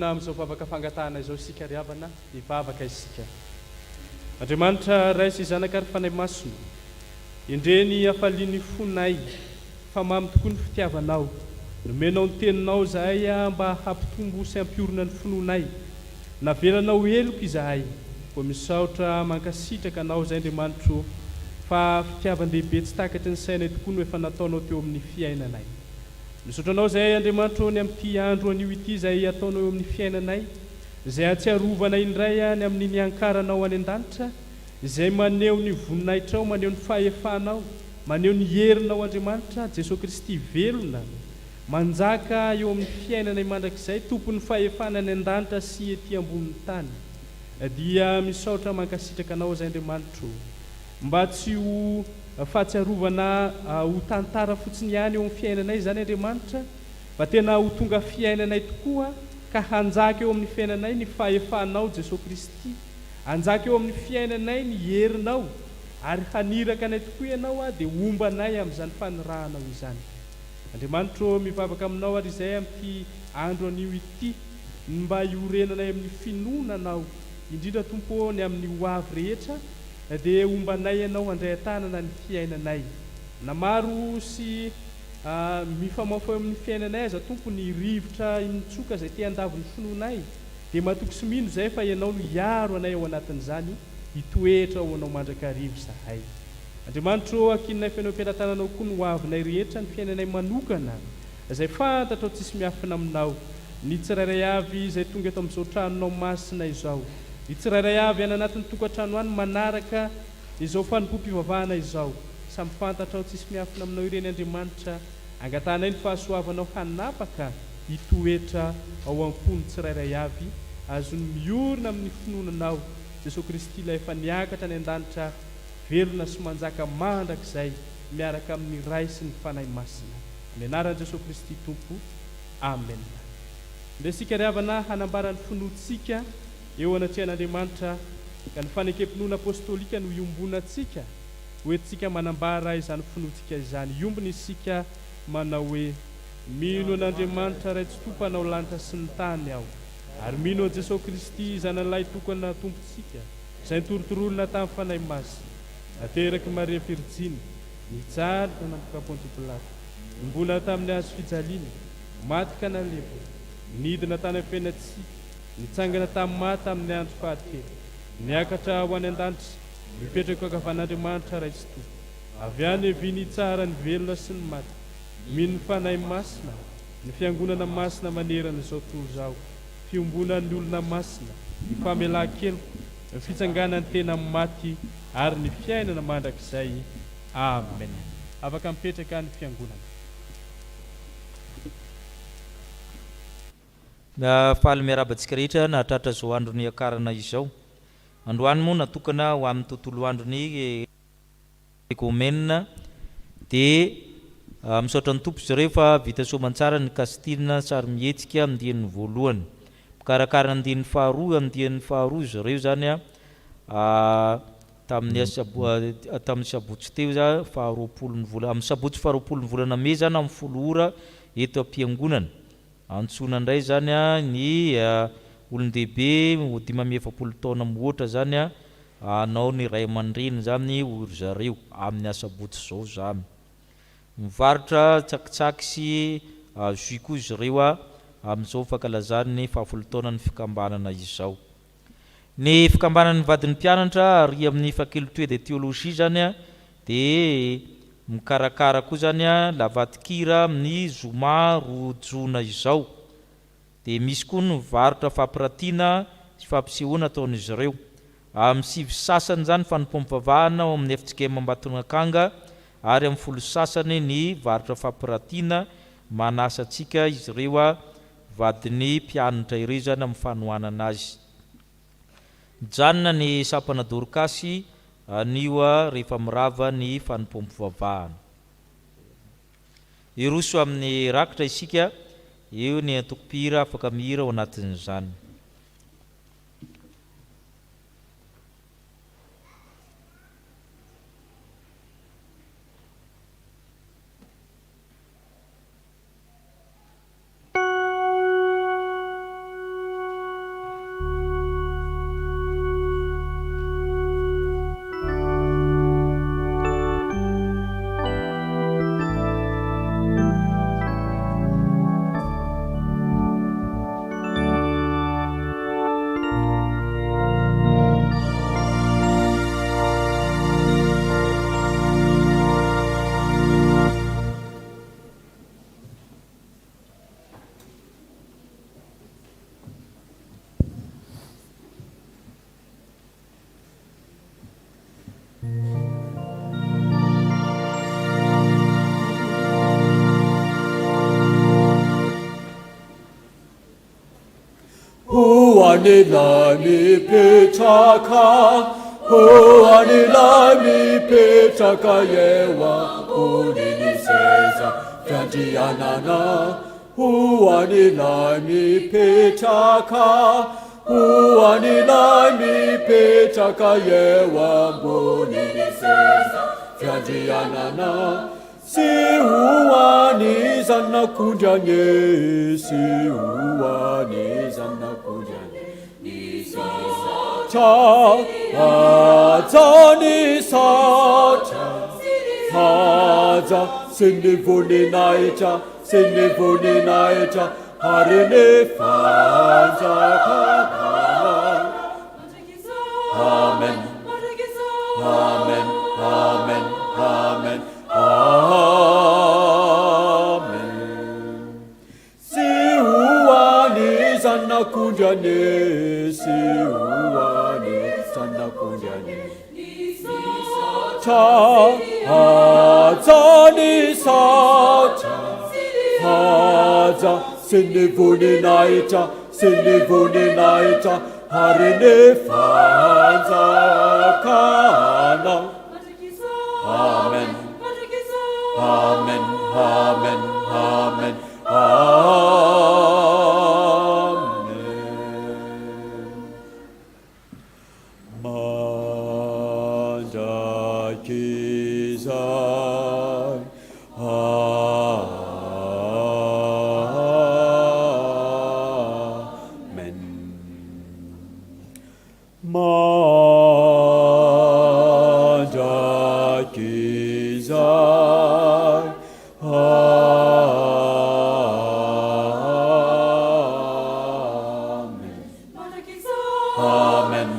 Amin'izao vavaka fangatahana izao isika riavana hivavaka isika. Andriamanitra raisy zanaka ary fanahy masina, indreny afaliany fonay fa mamy tokoa ny fitiavanao. Nomenao ny teninao zahay mba hampitombo sy hampiorina ny finoanay. Navelanao eloko izahay, koa misaotra mankasitraka anao zay Andriamanitra fa fitiavan-dehibe tsy takatry ny sainay tokoa no efa nataonao teo amin'ny fiainanay. Misotranao zay Andriamanitra ny amin'ity andro anio ity zay ataonao eo amin'ny fiainanay, zay atsiarovana indray ny amin'ny ankaranao any an-danitra, zay maneho ny voninahitrao, maneho ny fahefanao, maneho ny herinao Andriamanitra. Jesosy Kristy velona manjaka eo amin'ny fiainanay mandrakizay, tompon'ny fahefana any an-danitra sy ety ambonin'ny tany. Dia misaotra mankasitraka anao zay Andriamanitra mba tsy ho fahatsiarovana ho tantara fotsiny ihany eo amin'ny fiainanay zany Andriamanitra, fa tena ho tonga fiainanay tokoa ka hanjaka eo amin'ny fiainanay ny fahefanao Jesosy Kristy, hanjaka eo amin'ny fiainanay ny herinao ary haniraka anay tokoa ianao dia ombanay amin'izany fanirahanao izany. Andriamanitra mivavaka aminao ary izay amin'ity andro anio ity mba hiorenanay amin'ny finoananao, indrindra Tompo ny amin'ny ho avy rehetra, dia ombanay ianao handray tanana ny fiainanay. Na maro sy mifamafa amin'ny fiainanay aza Tompo ny rivotra mitsoka zay te handavy ny finoanay, dia matoky sy mino zay fa ianao no hiaro anay ao anatin'izany, hitoetra ao anao mandrakarivo zahay. Andriamanitra ankinay fiainao am-piaratananao koa no avinay rehetra ny fiainanay manokana, zay fantatra ao tsisy miafina aminao, ny tsirairay avy zay tonga eto amin'izao tranonao masina izao, Itsirairay avy any anatin'ny tokantrano any manaraka izao fanompo-pivavahana izao. Samy fantatra ao tsisy miafina aminao ireny Andriamanitra, angatana ny fahasoavanao hanapaka hitoetra ao am-pony tsirairay avy, azony miorina amin'ny finoananao. Jesosy Kristy ilay efa niakatra ny an-danitra velona sy manjaka mandrakizay miaraka amin'ny ray sy ny fanahy masina. Amin'ny anaran'i Jesosy Kristy Tompo. Amen. Ndesika ry havana hanambarany finoantsika eo anatrehan'Andriamanitra ka ny fanekempinoana apôstôlika no iombonantsika hoentsika manambara izany finoantsika izany. Iombona isika manao hoe mino an'Andriamanitra ray tsy tompanao lanitra sy ny tany aho, ary mino an Jesosy Kristy zanalay tokana tompontsika izay nitorotorolona tamin'ny fanahy masina, nateraky Maria Virjiny, nijaly tanampoka Ponty Pilato, nimbona tamin'ny hazo fijaliana, maty ka nalevo, nidina tany am-penatsika, nitsangana tamin'ny maty amin'ny andro fahatelo, niakatra ho any an-danitra, mipetraka ankavan'Andriamanitra ray tsy tompo. Avy any eviny tsara ny velona sy ny maty, mino ny fanahy masina, ny fiangonana masina manerana izao tontolo izao, fiombonan'ny olona masina, ny famelan-keloko, ny fitsanganan'ny tena maty ary ny fiainana mandrakizay. Amen. Afaka mipetraka ny fiangonana. Na faly miarabantsika rehetra nahatratra zao androny akarana izao. Androany moa natokana ho amin'ny tontolo androny ekumenina, dia misaotra ny tompo zareo fa vita soamantsara ny kastina sary mihetsika amin'ndian'ny voalohany, mikarakara andian'ny faharoa amin'ndian'ny faharoa zareo zany tamin'ny sabotsy teo za faharoapolon'ny volana, amin'ny sabotsy faharoapolon'ny volana me zany amin'ny folo ora eto am-piangonana. Antsona indray zany ny olon-dehibe 5 taona mihoatra zany anao ny ray aman-dreny zany ory zareo amin'ny asabotsy zao zany. Mivarotra tsakitsaky sy jus koa zareo amin'izao fankalazany ny 10 taona ny fikambanana izao. Ny fikambanan'ny vadin'ny mpianatra ary amin'ny faculté de théologie zany dia mikarakara koa zany lavatikira amin'ny zoma rojona izao. Dia misy koa ny mivarotra fampiratiana sy fampisehoana ataon'izy ireo. Amin'ny 7 sasany zany fanompom-pivavahana ao amin'ny FJKM Ambatonakanga, ary amin'ny 10 sasany ny varotra fampiratiana manasa antsika izy ireo vadin'ny mpianatra ireo zany amin'ny fanohanana azy. Mijanona ny sapana dorkasy anio rehefa mirava ny fanompom-pivavahana. Iroso amin'ny rakitra isika, eo ny antokopira afaka mihira ao anatin'izany. Anilai mipetraka, anilai mipetraka eo ambony seza fiandrianana. Anilai mipetraka, anilai mipetraka eo ambony seza fiandrianana. Si hoany zanakondrany, si hoany zanakondrany. Haja haja sene voninahitra, sene voninahitra, ary nefanjakakana. Amen, amen, amen, amen, amen. Si hoany zanakondra kundiane siuane sana kundiane cha azani sacha haza sinivuni naicha sinivuni naicha harine fanza kana. Amen. Amen. Amen. Amen. Amen. Manda kizai. Amen. Manda kizai. Amen.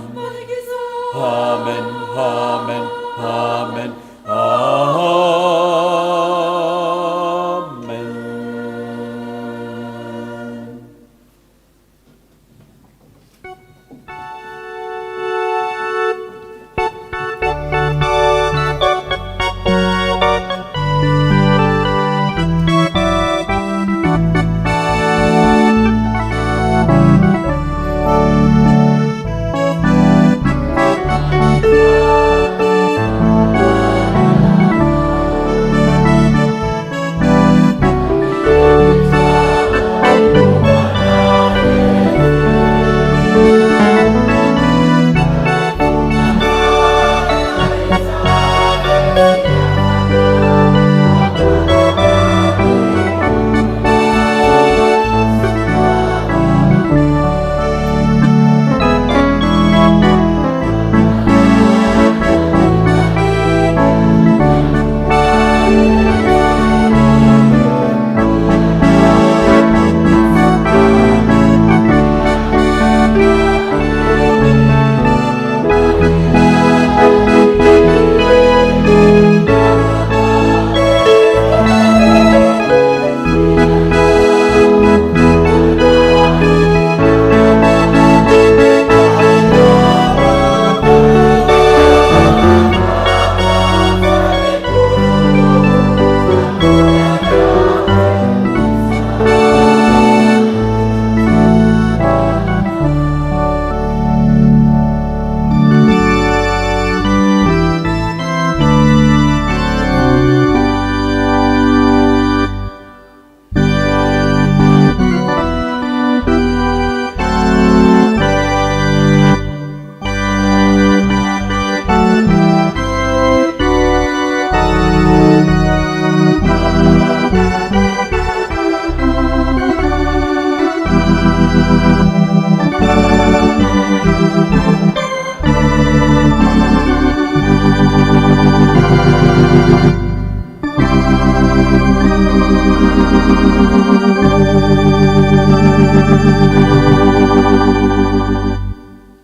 Amen. Amen. Amen. Amen.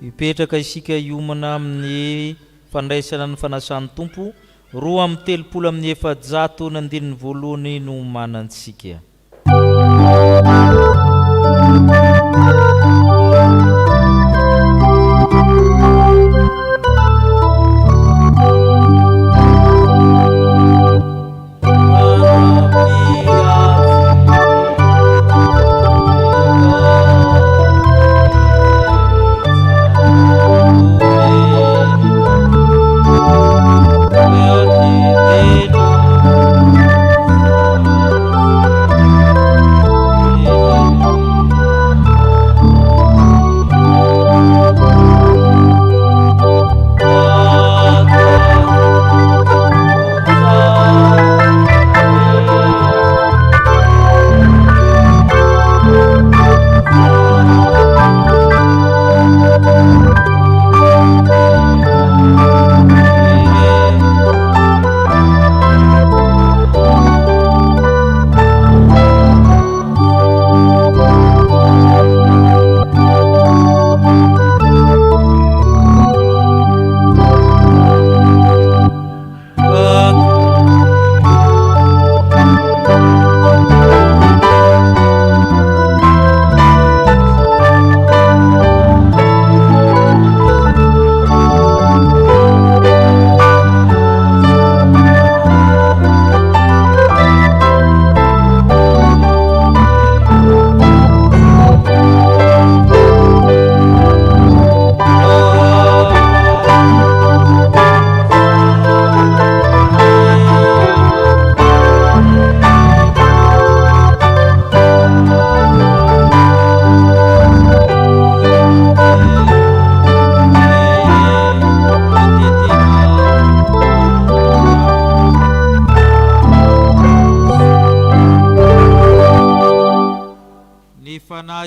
Ipetraka isika iomana amin'ny fandraisana ny fanasan'ny tompo 2:30 no manantsika.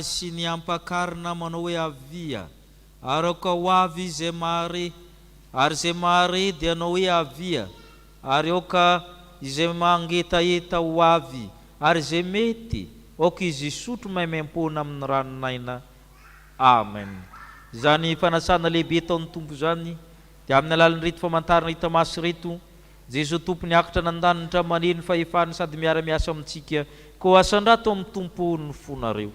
sy ny ampakarina manao hoe avia, ary aoka ho avy izay mahare, ary izay mahare dia anao hoe avia, ary aoka izay mangetaeta ho avy, ary izay mety aoka izy sotro maimaimpona amin'ny ranonaina. Amen. Izany fanasana lehibe taon'ny tompo zany dia amin'ny alalan'ny reto famantarana hita maso reto, Jesosy tompo niakatra nandanitra maneno fahefany sady miara-miasa amintsika, ko asan-drato amin'ny tompo ny fonareo.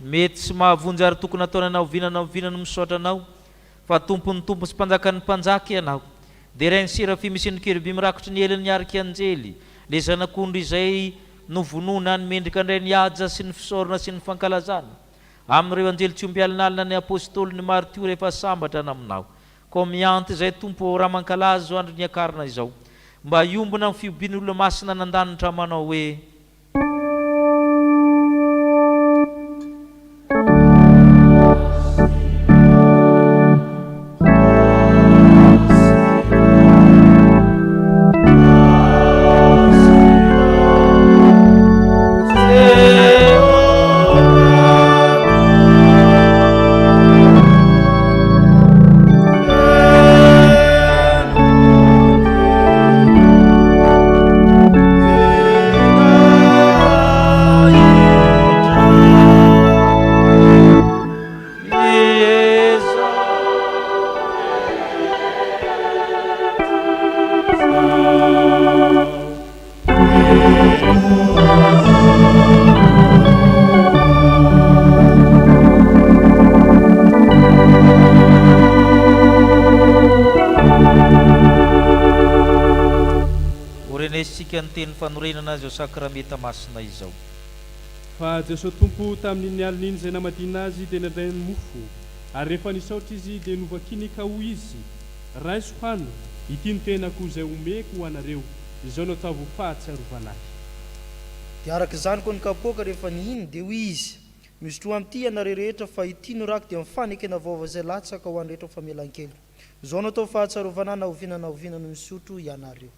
Mety sy mahavonjy ary tokony ataona anao vinana misaotra anao, fa tompony tompo sy mpanjakan'ny mpanjaka ianao. Dia rainy serafimy sy ny kerubi mirakotry ny eliny niarika anjely, le zanak'ondry izay novonona ny mendrika andray ny aja sy ny fisaorana sy ny fankalazana. Amin'ireo anjely tsy ombialinalina ny apôstôly ny martio rehefa sambatra na aminao. Ko mianty izay tompo raha mankalaza zao andro ny akarina izao, mba iombona amin'ny fiobin'olona masina nandanitra manao hoe teny fanorenana azy ao sakramenta masina izao. Fa Jesosy tompo tamin'iny alina iny izay namadina azy dia nandray ny mofo, ary rehefa nisaotra izy dia novakiny ka ho izy, raiso hano, ity ny tenako izay omeko ho anareo, izao no atao fahatsiarovana ahy. Dia araka izany koa ny kapoaka rehefa nihiny dia hoy izy, misotro amin'ity ianareo rehetra fa ity no rako dia mifanekena vaova izay latsaka ho an'ny rehetra famelan-kely. Izao no atao fahatsiarovana na ovinana misotro ianareo.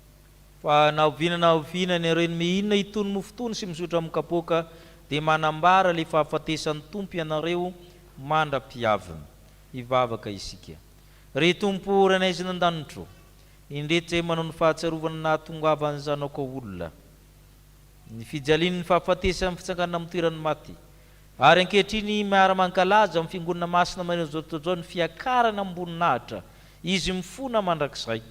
Fa na ovinana ireny mihinana itony mofo tony sy misotro amin'ny kapoaka dia manambara le fahafatesan'ny tompo ianareo mandra-piavana. Hivavaka isika. Ry tompo ranaizy nandanitro, indreto izay manao ny fahatsiarovana nahatongavany zanaka olona, ny fijaliany ny fahafatesa amin'ny fitsanganana amin'ny toerany maty, ary ankehitriny miara-mankalaza amin'ny fiangonana masina manao zao ny fiakarana amboninahitra, izy mifona mandrakizay.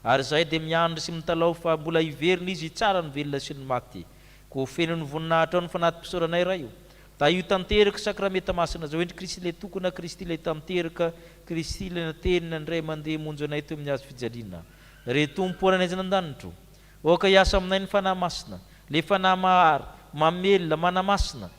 Ary zay dia miandry sy mitalao fa mbola hiverina izy tsara ny velona sy ny maty, ko feno ny voninahitra ao ny fanatim-pisaoranay raha io. Da io tanteraka sakramenta masina zao endry Kristy ilay tokona, Kristy ilay tanteraka, Kristy ilay tenina indray mandeha monjo anay teo amin'ny hazo fijaliana. Re tompo ranaizy nandanitro, oka hiasa aminay ny fanahy masina, le fanahy mahary, mamelona, manamasina,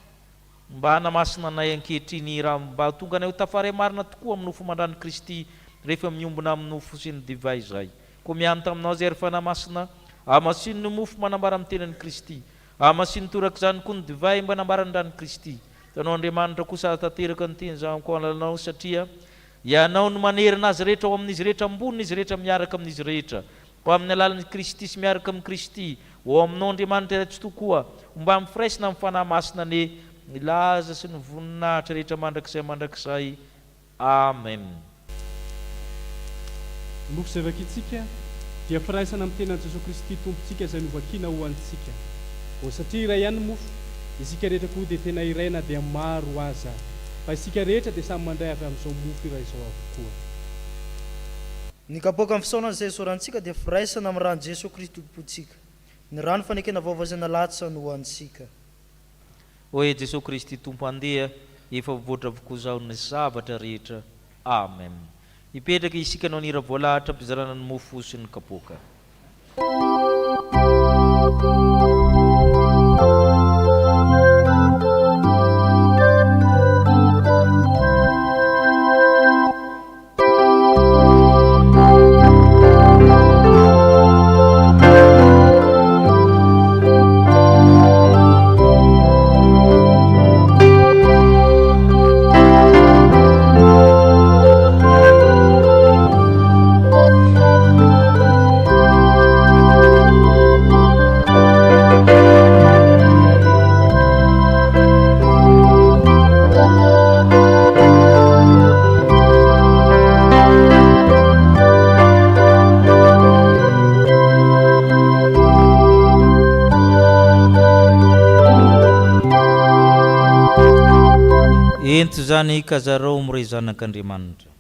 mba hanamasina anay ankehitriny raha mba tonga anay ho tafaray marina tokoa amin'ny nofo mandrany Kristy rehefa miombona amin'ny nofo sy ny divay zay. Ko mianto aminao zay ry fanahy masina, amasino ny mofo manambara amin'ny tenan'ny Kristy, amasino torak' izany koa ny divay mba nambara ny rany Kristy. Tanao Andriamanitra kosa tanteraka ny teny zao ko alalao satria ianao no manerina azy rehetra ao amin'izy rehetra, amboniny izy rehetra miaraka amin'izy rehetra. Ko amin'ny alalan'ny Kristy sy miaraka amin'ny Kristy, ho aminao Andriamanitra tsy tokoa, mba mifiraisina amin'ny fanahy masina ny laza sy ny voninahitra rehetra mandrakizay. Amen. Mofo izay vakitsika dia firaisana amin'ny tenan Jesosy Kristy tompontsika izay novakina ho antsika. Satria iray ihany mofo, isika rehetra koa dia tena iray na dia maro aza, fa isika rehetra dia samy mandray avy amin'izao mofo iray izao avokoa. Ny kapoaka amin'ny fisaonana izay sorantsika dia firaisana amin'ny rano Jesosy Kristy tompontsika, ny rano fanekena vaovao izay nalatsa no antsika. Oe Jesosy Kristy tompo andeha, efa voavoatra avokoa zao ny zavatra rehetra. Amen. Ipetraka isika no nira voalahatra mpizarana ny mofo sy ny kapoaka. mento zany ka zareo miray zanak'Andriamanitra.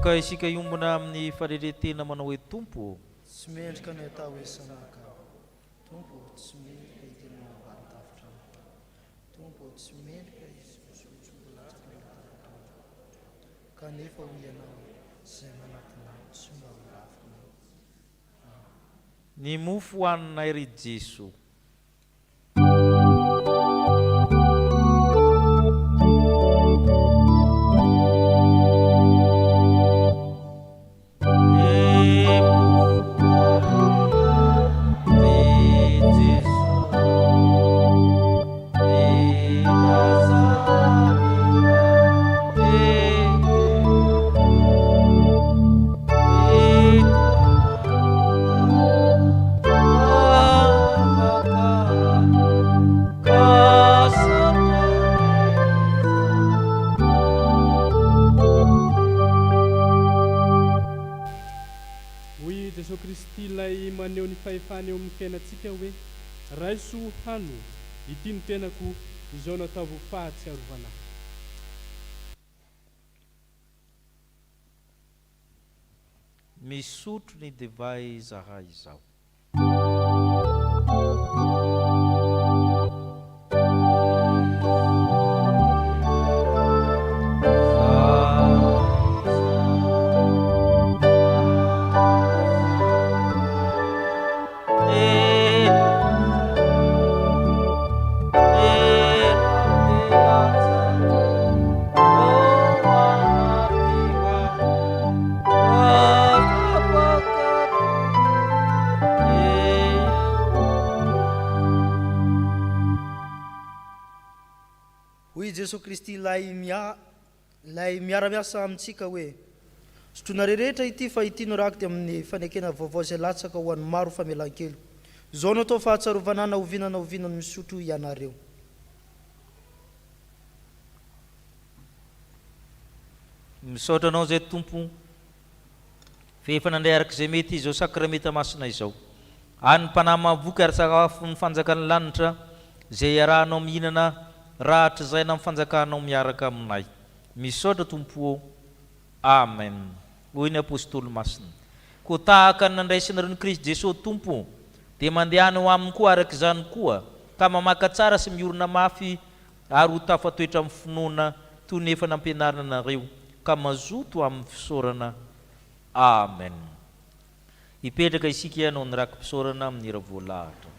afaka isika iombona amin'ny fareretena manao hoe tompo. Tsy mendrika ny atao hoe sanaka. Tompo tsy mendrika iteny mivaditafitra. Tompo tsy mendrika izy mitsombotsombolataka kanefa ho ianao izay manatina tsy mba ho lafina. Ny mofo hohanina ery Jeso. Maneho ny fahefany eo amin'ny fiainantsika hoe raiso hano ity ny tenako izao natao ho fahatsiarovana. Misotro ny divay zahay izao. Jesu Kristy lay miara-miasa amintsika hoe sotroana rehetra ity fa ity no raky amin'ny fanekena vaovao izay latsaka ho an'ny maro famelan-kelo. Izao no atao fahatsarovana na ovinana misotro ianareo. Misaotra anao zay tompo fefa nandray araka izay mety izao sakramenta masina izao. Any mpanahy mahavoky ary sakafo ny fanjakan'ny lanitra izay arahanao mihinana rahatra izay na mifanjakanao miaraka aminay. Misaotra tompo. Amen. Hoy ny apôstôly masina. Ko tahaka ny nandraisana ny Kristy Jesosy tompo dia mandehana ho aminy koa araka izany koa ka mamaka tsara sy miorona mafy ary ho tafatoetra amin'ny finoana toy ny efa nampianarana anareo ka mazoto amin'ny fisaorana. Amen. Hipetraka isika ianao ny rakim-pisaorana amin'ny hira voalahatra.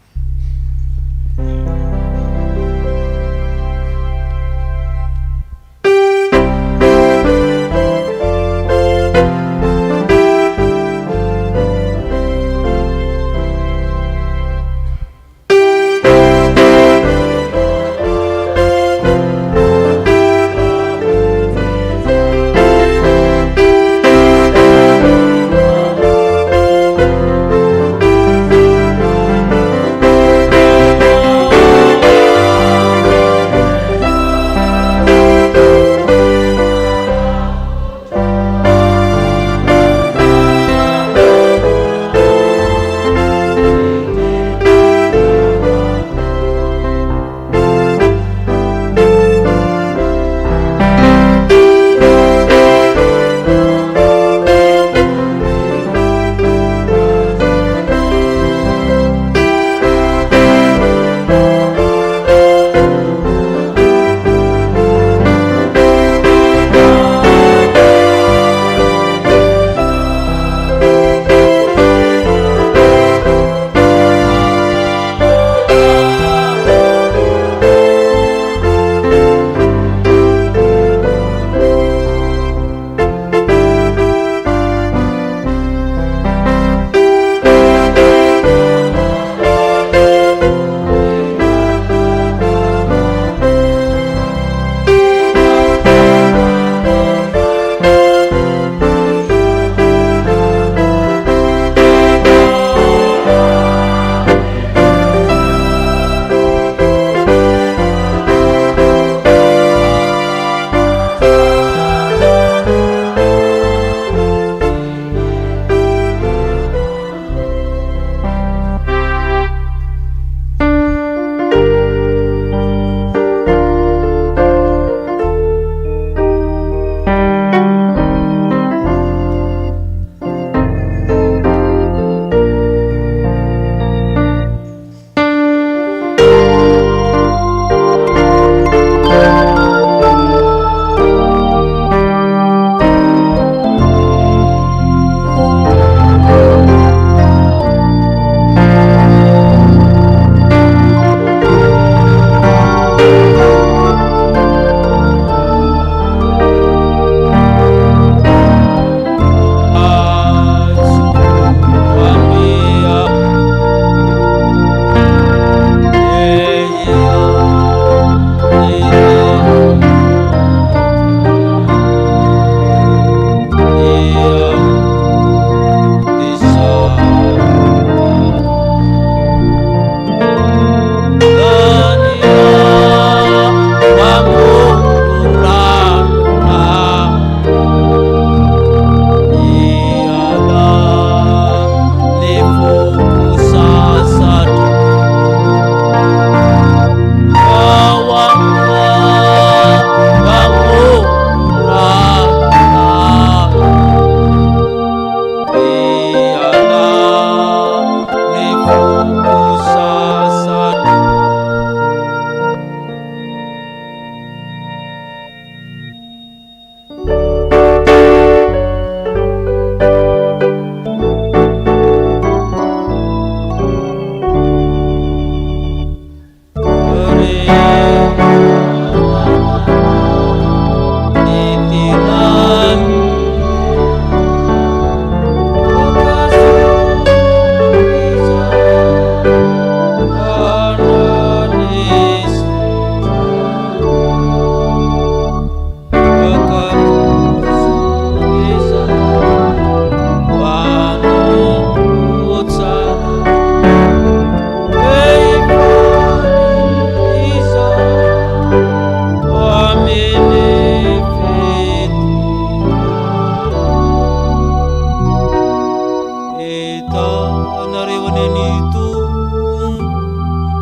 anareo aneny tombo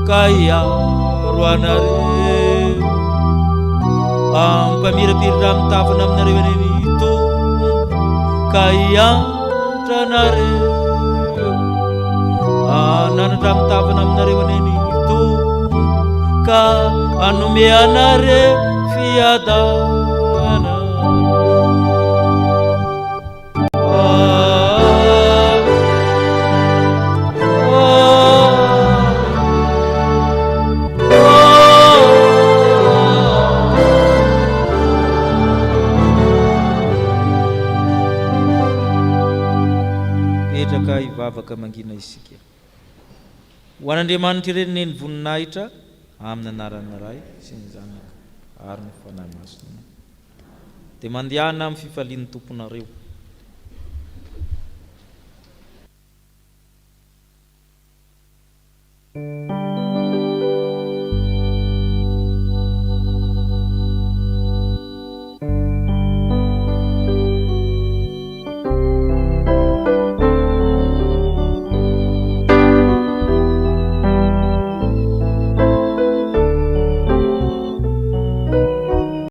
ka iaro anareo ampamirapiritra mitafana aminareo aneny tombo ka iantra anareo ananatra mitafana aminareo aneny tombo ka anome anareo fiadana petraka ivavaka mangina isika ho an'Andriamanitra ireneny voninahitra amin'ny anarana ray sy ny zanaka ary ny fanahy masina dia mandehana amin'ny fifalian'ny tomponareo